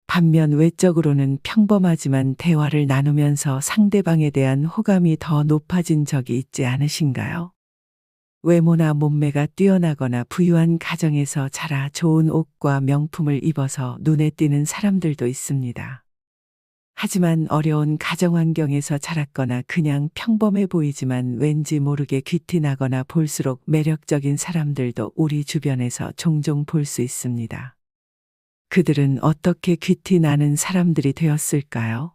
반면 외적으로는 평범하지만 대화를 나누면서 상대방에 대한 호감이 더 높아진 적이 있지 않으신가요? 외모나 몸매가 뛰어나거나 부유한 가정에서 자라 좋은 옷과 명품을 입어서 눈에 띄는 사람들도 있습니다. 하지만 어려운 가정 환경에서 자랐거나 그냥 평범해 보이지만 왠지 모르게 귀티나거나 볼수록 매력적인 사람들도 우리 주변에서 종종 볼 수 있습니다. 그들은 어떻게 귀티 나는 사람들이 되었을까요?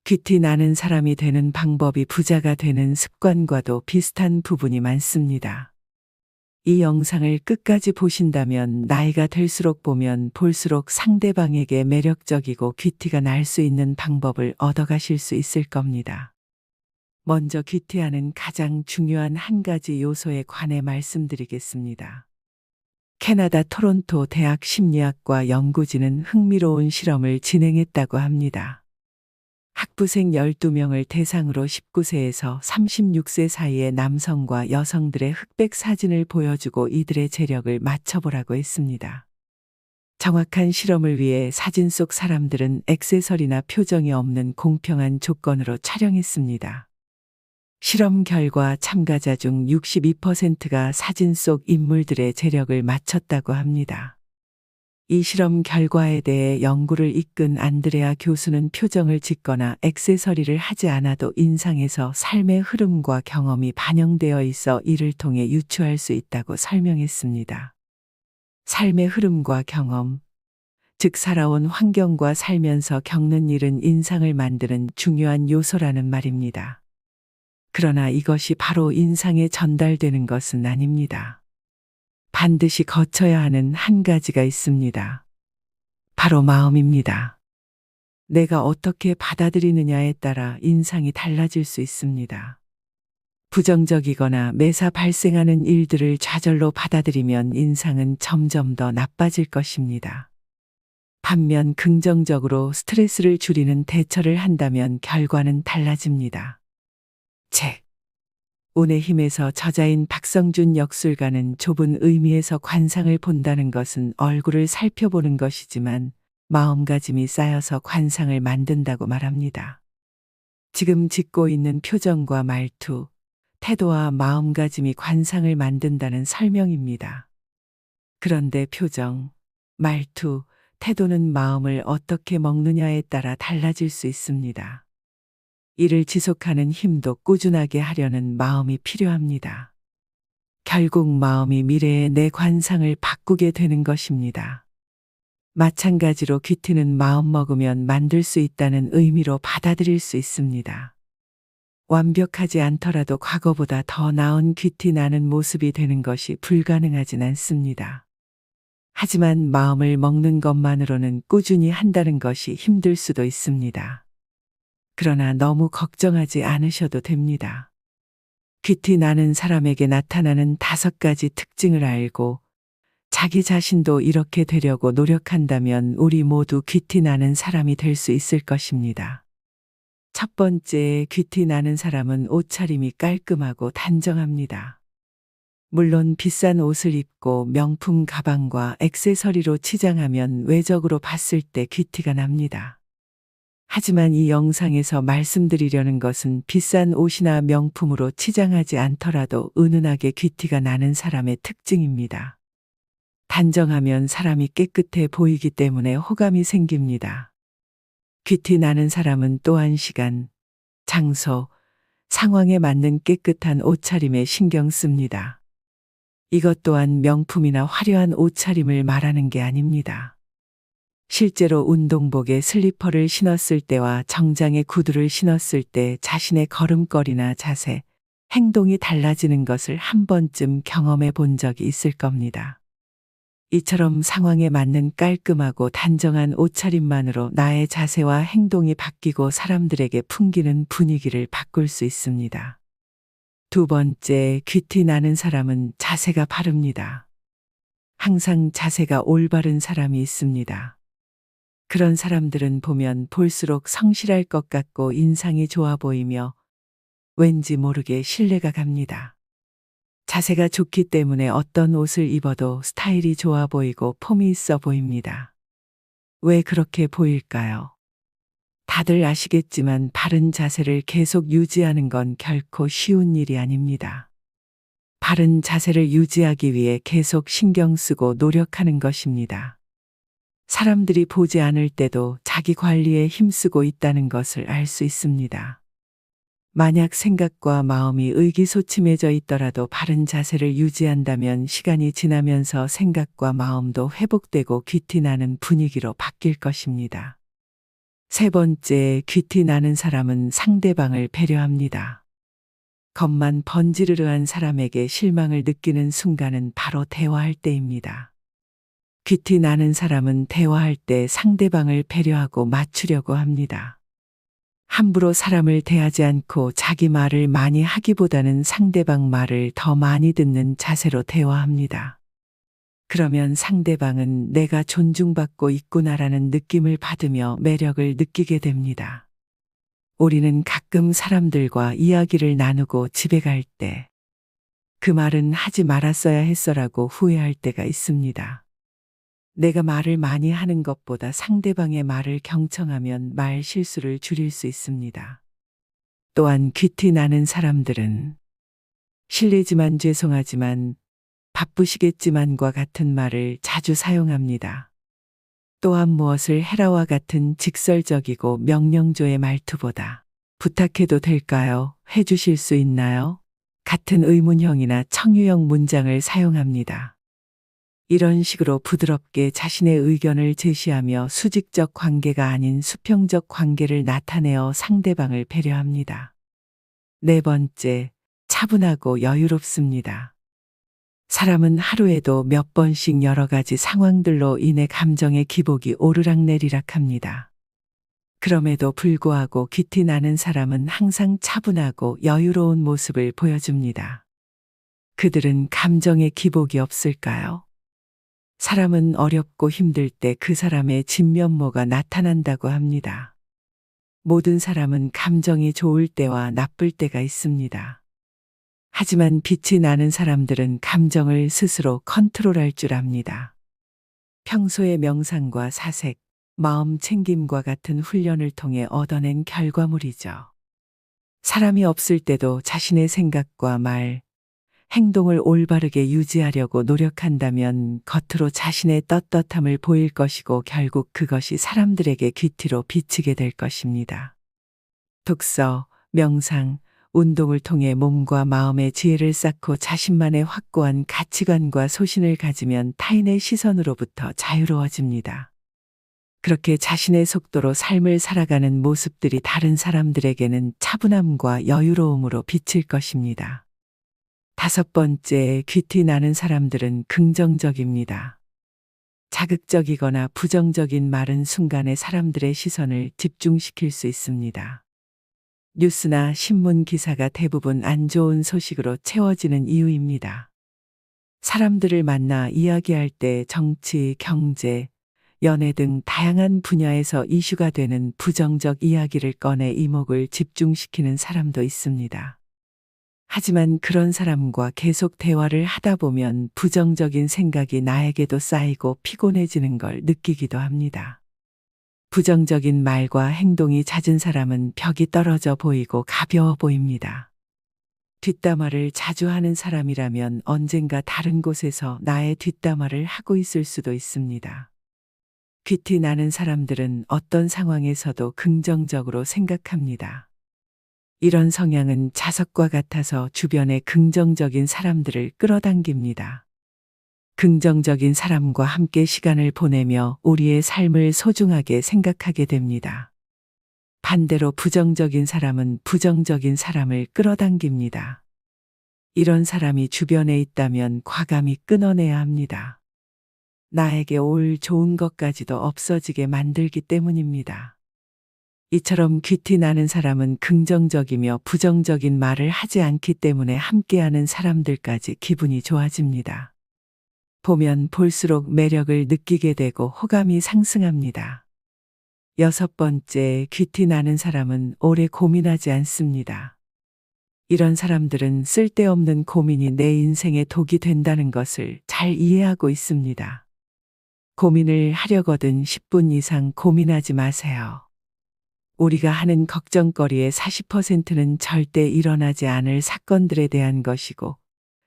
귀티 나는 사람이 되는 방법이 부자가 되는 습관과도 비슷한 부분이 많습니다. 이 영상을 끝까지 보신다면 나이가 들수록 보면 볼수록 상대방에게 매력적이고 귀티가 날 수 있는 방법을 얻어가실 수 있을 겁니다. 먼저 귀티하는 가장 중요한 한 가지 요소에 관해 말씀드리겠습니다. 캐나다 토론토 대학 심리학과 연구진은 흥미로운 실험을 진행했다고 합니다. 학부생 12명을 대상으로 19세에서 36세 사이의 남성과 여성들의 흑백 사진을 보여주고 이들의 재력을 맞춰보라고 했습니다. 정확한 실험을 위해 사진 속 사람들은 액세서리나 표정이 없는 공평한 조건으로 촬영했습니다. 실험 결과 참가자 중 62%가 사진 속 인물들의 재력을 맞췄다고 합니다. 이 실험 결과에 대해 연구를 이끈 안드레아 교수는 표정을 짓거나 액세서리를 하지 않아도 인상에서 삶의 흐름과 경험이 반영되어 있어 이를 통해 유추할 수 있다고 설명했습니다. 삶의 흐름과 경험, 즉 살아온 환경과 살면서 겪는 일은 인상을 만드는 중요한 요소라는 말입니다. 그러나 이것이 바로 인상에 전달되는 것은 아닙니다. 반드시 거쳐야 하는 한 가지가 있습니다. 바로 마음입니다. 내가 어떻게 받아들이느냐에 따라 인상이 달라질 수 있습니다. 부정적이거나 매사 발생하는 일들을 좌절로 받아들이면 인상은 점점 더 나빠질 것입니다. 반면 긍정적으로 스트레스를 줄이는 대처를 한다면 결과는 달라집니다. 책 운의 힘에서 저자인 박성준 역술가는 좁은 의미에서 관상을 본다는 것은 얼굴을 살펴보는 것이지만 마음가짐이 쌓여서 관상을 만든다고 말합니다. 지금 짓고 있는 표정과 말투, 태도와 마음가짐이 관상을 만든다는 설명입니다. 그런데 표정, 말투, 태도는 마음을 어떻게 먹느냐에 따라 달라질 수 있습니다. 이를 지속하는 힘도 꾸준하게 하려는 마음이 필요합니다. 결국 마음이 미래의 내 관상을 바꾸게 되는 것입니다. 마찬가지로 귀티는 마음 먹으면 만들 수 있다는 의미로 받아들일 수 있습니다. 완벽하지 않더라도 과거보다 더 나은 귀티 나는 모습이 되는 것이 불가능하진 않습니다. 하지만 마음을 먹는 것만으로는 꾸준히 한다는 것이 힘들 수도 있습니다. 그러나 너무 걱정하지 않으셔도 됩니다. 귀티 나는 사람에게 나타나는 5가지 특징을 알고 자기 자신도 이렇게 되려고 노력한다면 우리 모두 귀티 나는 사람이 될 수 있을 것입니다. 첫 번째, 귀티 나는 사람은 옷차림이 깔끔하고 단정합니다. 물론 비싼 옷을 입고 명품 가방과 액세서리로 치장하면 외적으로 봤을 때 귀티가 납니다. 하지만 이 영상에서 말씀드리려는 것은 비싼 옷이나 명품으로 치장하지 않더라도 은은하게 귀티가 나는 사람의 특징입니다. 단정하면 사람이 깨끗해 보이기 때문에 호감이 생깁니다. 귀티 나는 사람은 또한 시간, 장소, 상황에 맞는 깨끗한 옷차림에 신경 씁니다. 이것 또한 명품이나 화려한 옷차림을 말하는 게 아닙니다. 실제로 운동복에 슬리퍼를 신었을 때와 정장에 구두를 신었을 때 자신의 걸음걸이나 자세, 행동이 달라지는 것을 한 번쯤 경험해 본 적이 있을 겁니다. 이처럼 상황에 맞는 깔끔하고 단정한 옷차림만으로 나의 자세와 행동이 바뀌고 사람들에게 풍기는 분위기를 바꿀 수 있습니다. 두 번째, 귀티 나는 사람은 자세가 바릅니다. 항상 자세가 올바른 사람이 있습니다. 그런 사람들은 보면 볼수록 성실할 것 같고 인상이 좋아 보이며 왠지 모르게 신뢰가 갑니다. 자세가 좋기 때문에 어떤 옷을 입어도 스타일이 좋아 보이고 폼이 있어 보입니다. 왜 그렇게 보일까요? 다들 아시겠지만 바른 자세를 계속 유지하는 건 결코 쉬운 일이 아닙니다. 바른 자세를 유지하기 위해 계속 신경 쓰고 노력하는 것입니다. 사람들이 보지 않을 때도 자기 관리에 힘쓰고 있다는 것을 알 수 있습니다. 만약 생각과 마음이 의기소침해져 있더라도 바른 자세를 유지한다면 시간이 지나면서 생각과 마음도 회복되고 귀티 나는 분위기로 바뀔 것입니다. 세 번째, 귀티 나는 사람은 상대방을 배려합니다. 겉만 번지르르한 사람에게 실망을 느끼는 순간은 바로 대화할 때입니다. 귀티 나는 사람은 대화할 때 상대방을 배려하고 맞추려고 합니다. 함부로 사람을 대하지 않고 자기 말을 많이 하기보다는 상대방 말을 더 많이 듣는 자세로 대화합니다. 그러면 상대방은 내가 존중받고 있구나라는 느낌을 받으며 매력을 느끼게 됩니다. 우리는 가끔 사람들과 이야기를 나누고 집에 갈 때 그 말은 하지 말았어야 했어라고 후회할 때가 있습니다. 내가 말을 많이 하는 것보다 상대방의 말을 경청하면 말 실수를 줄일 수 있습니다. 또한 귀티 나는 사람들은 실례지만 죄송하지만 바쁘시겠지만과 같은 말을 자주 사용합니다. 또한 무엇을 해라와 같은 직설적이고 명령조의 말투보다 부탁해도 될까요? 해주실 수 있나요? 같은 의문형이나 청유형 문장을 사용합니다. 이런 식으로 부드럽게 자신의 의견을 제시하며 수직적 관계가 아닌 수평적 관계를 나타내어 상대방을 배려합니다. 네 번째, 차분하고 여유롭습니다. 사람은 하루에도 몇 번씩 여러 가지 상황들로 인해 감정의 기복이 오르락내리락합니다. 그럼에도 불구하고 귀티 나는 사람은 항상 차분하고 여유로운 모습을 보여줍니다. 그들은 감정의 기복이 없을까요? 사람은 어렵고 힘들 때 그 사람의 진면모가 나타난다고 합니다. 모든 사람은 감정이 좋을 때와 나쁠 때가 있습니다. 하지만 빛이 나는 사람들은 감정을 스스로 컨트롤할 줄 압니다. 평소의 명상과 사색, 마음 챙김과 같은 훈련을 통해 얻어낸 결과물이죠. 사람이 없을 때도 자신의 생각과 말, 행동을 올바르게 유지하려고 노력한다면 겉으로 자신의 떳떳함을 보일 것이고 결국 그것이 사람들에게 귀티로 비치게 될 것입니다. 독서, 명상, 운동을 통해 몸과 마음의 지혜를 쌓고 자신만의 확고한 가치관과 소신을 가지면 타인의 시선으로부터 자유로워집니다. 그렇게 자신의 속도로 삶을 살아가는 모습들이 다른 사람들에게는 차분함과 여유로움으로 비칠 것입니다. 다섯 번째, 귀티 나는 사람들은 긍정적입니다. 자극적이거나 부정적인 말은 순간에 사람들의 시선을 집중시킬 수 있습니다. 뉴스나 신문 기사가 대부분 안 좋은 소식으로 채워지는 이유입니다. 사람들을 만나 이야기할 때 정치, 경제, 연애 등 다양한 분야에서 이슈가 되는 부정적 이야기를 꺼내 이목을 집중시키는 사람도 있습니다. 하지만 그런 사람과 계속 대화를 하다 보면 부정적인 생각이 나에게도 쌓이고 피곤해지는 걸 느끼기도 합니다. 부정적인 말과 행동이 잦은 사람은 벽이 떨어져 보이고 가벼워 보입니다. 뒷담화를 자주 하는 사람이라면 언젠가 다른 곳에서 나의 뒷담화를 하고 있을 수도 있습니다. 귀티 나는 사람들은 어떤 상황에서도 긍정적으로 생각합니다. 이런 성향은 자석과 같아서 주변에 긍정적인 사람들을 끌어당깁니다. 긍정적인 사람과 함께 시간을 보내며 우리의 삶을 소중하게 생각하게 됩니다. 반대로 부정적인 사람은 부정적인 사람을 끌어당깁니다. 이런 사람이 주변에 있다면 과감히 끊어내야 합니다. 나에게 올 좋은 것까지도 없어지게 만들기 때문입니다. 이처럼 귀티 나는 사람은 긍정적이며 부정적인 말을 하지 않기 때문에 함께하는 사람들까지 기분이 좋아집니다. 보면 볼수록 매력을 느끼게 되고 호감이 상승합니다. 여섯 번째, 귀티 나는 사람은 오래 고민하지 않습니다. 이런 사람들은 쓸데없는 고민이 내 인생의 독이 된다는 것을 잘 이해하고 있습니다. 고민을 하려거든 10분 이상 고민하지 마세요. 우리가 하는 걱정거리의 40%는 절대 일어나지 않을 사건들에 대한 것이고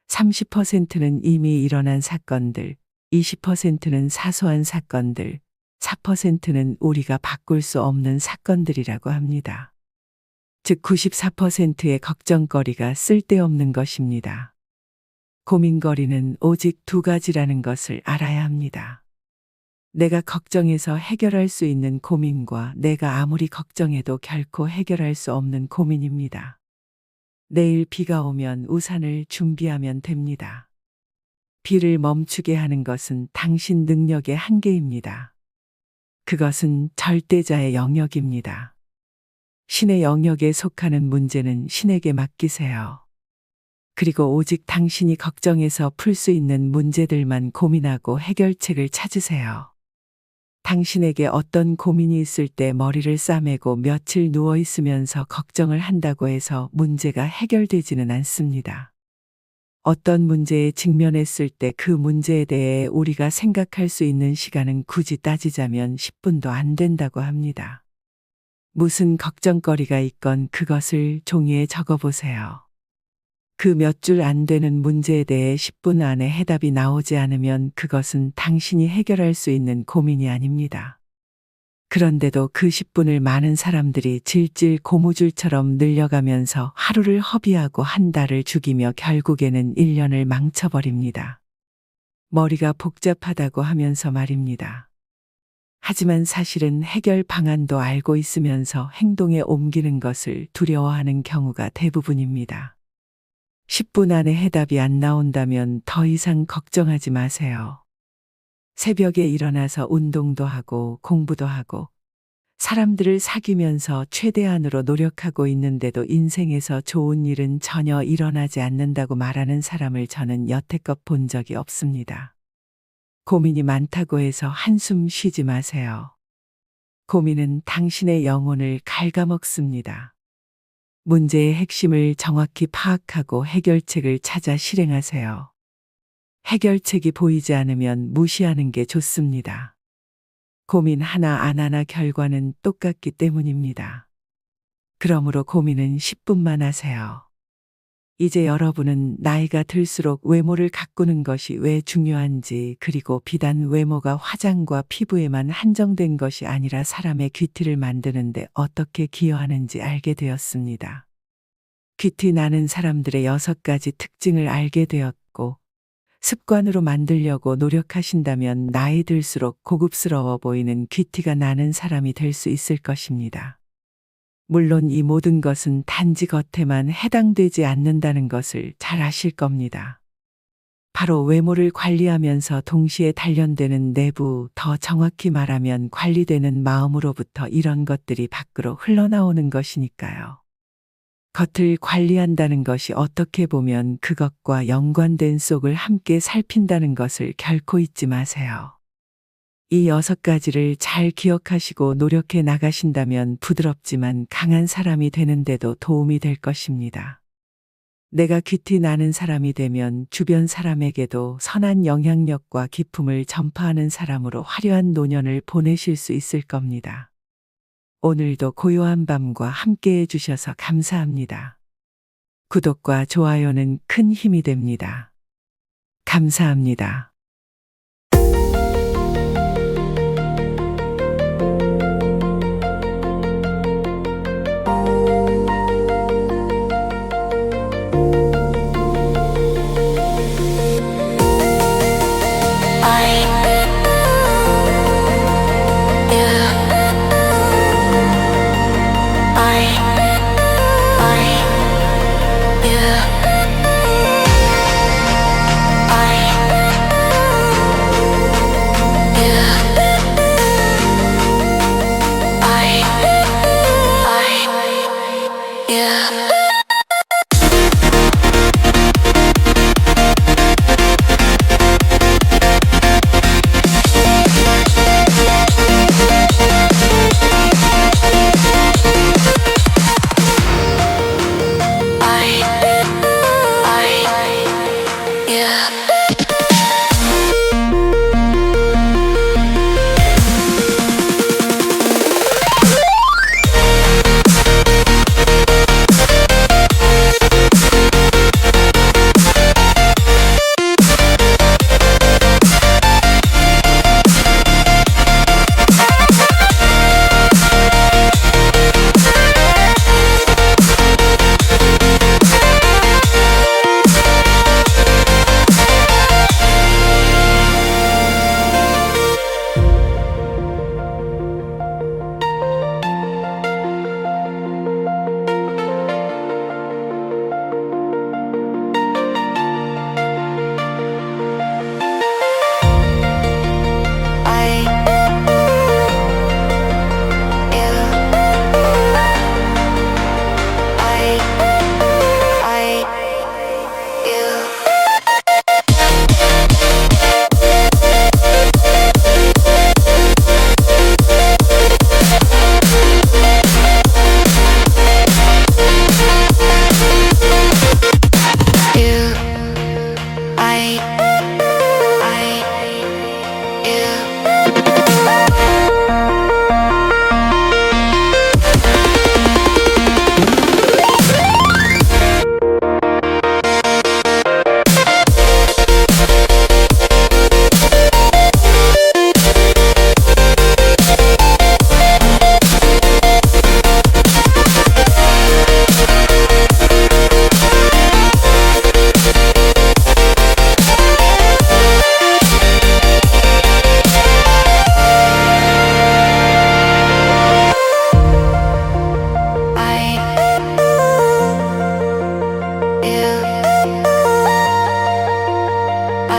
30%는 이미 일어난 사건들, 20%는 사소한 사건들, 4%는 우리가 바꿀 수 없는 사건들이라고 합니다. 즉 94%의 걱정거리가 쓸데없는 것입니다. 고민거리는 오직 두 가지라는 것을 알아야 합니다. 내가 걱정해서 해결할 수 있는 고민과 내가 아무리 걱정해도 결코 해결할 수 없는 고민입니다. 내일 비가 오면 우산을 준비하면 됩니다. 비를 멈추게 하는 것은 당신 능력의 한계입니다. 그것은 절대자의 영역입니다. 신의 영역에 속하는 문제는 신에게 맡기세요. 그리고 오직 당신이 걱정해서 풀 수 있는 문제들만 고민하고 해결책을 찾으세요. 당신에게 어떤 고민이 있을 때 머리를 싸매고 며칠 누워 있으면서 걱정을 한다고 해서 문제가 해결되지는 않습니다. 어떤 문제에 직면했을 때 그 문제에 대해 우리가 생각할 수 있는 시간은 굳이 따지자면 10분도 안 된다고 합니다. 무슨 걱정거리가 있건 그것을 종이에 적어보세요. 그 몇 줄 안 되는 문제에 대해 10분 안에 해답이 나오지 않으면 그것은 당신이 해결할 수 있는 고민이 아닙니다. 그런데도 그 10분을 많은 사람들이 질질 고무줄처럼 늘려가면서 하루를 허비하고 한 달을 죽이며 결국에는 1년을 망쳐버립니다. 머리가 복잡하다고 하면서 말입니다. 하지만 사실은 해결 방안도 알고 있으면서 행동에 옮기는 것을 두려워하는 경우가 대부분입니다. 10분 안에 해답이 안 나온다면 더 이상 걱정하지 마세요. 새벽에 일어나서 운동도 하고 공부도 하고 사람들을 사귀면서 최대한으로 노력하고 있는데도 인생에서 좋은 일은 전혀 일어나지 않는다고 말하는 사람을 저는 여태껏 본 적이 없습니다. 고민이 많다고 해서 한숨 쉬지 마세요. 고민은 당신의 영혼을 갉아먹습니다. 문제의 핵심을 정확히 파악하고 해결책을 찾아 실행하세요. 해결책이 보이지 않으면 무시하는 게 좋습니다. 고민 하나 안 하나 결과는 똑같기 때문입니다. 그러므로 고민은 10분만 하세요. 이제 여러분은 나이가 들수록 외모를 가꾸는 것이 왜 중요한지, 그리고 비단 외모가 화장과 피부에만 한정된 것이 아니라 사람의 귀티를 만드는데 어떻게 기여하는지 알게 되었습니다. 귀티 나는 사람들의 6가지 특징을 알게 되었고, 습관으로 만들려고 노력하신다면 나이 들수록 고급스러워 보이는 귀티가 나는 사람이 될 수 있을 것입니다. 물론 이 모든 것은 단지 겉에만 해당되지 않는다는 것을 잘 아실 겁니다. 바로 외모를 관리하면서 동시에 단련되는 내부, 더 정확히 말하면 관리되는 마음으로부터 이런 것들이 밖으로 흘러나오는 것이니까요. 겉을 관리한다는 것이 어떻게 보면 그것과 연관된 속을 함께 살핀다는 것을 결코 잊지 마세요. 이 6가지를 잘 기억하시고 노력해 나가신다면 부드럽지만 강한 사람이 되는데도 도움이 될 것입니다. 내가 귀티 나는 사람이 되면 주변 사람에게도 선한 영향력과 기품을 전파하는 사람으로 화려한 노년을 보내실 수 있을 겁니다. 오늘도 고요한 밤과 함께 해주셔서 감사합니다. 구독과 좋아요는 큰 힘이 됩니다. 감사합니다.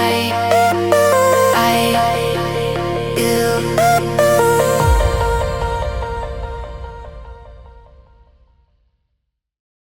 night.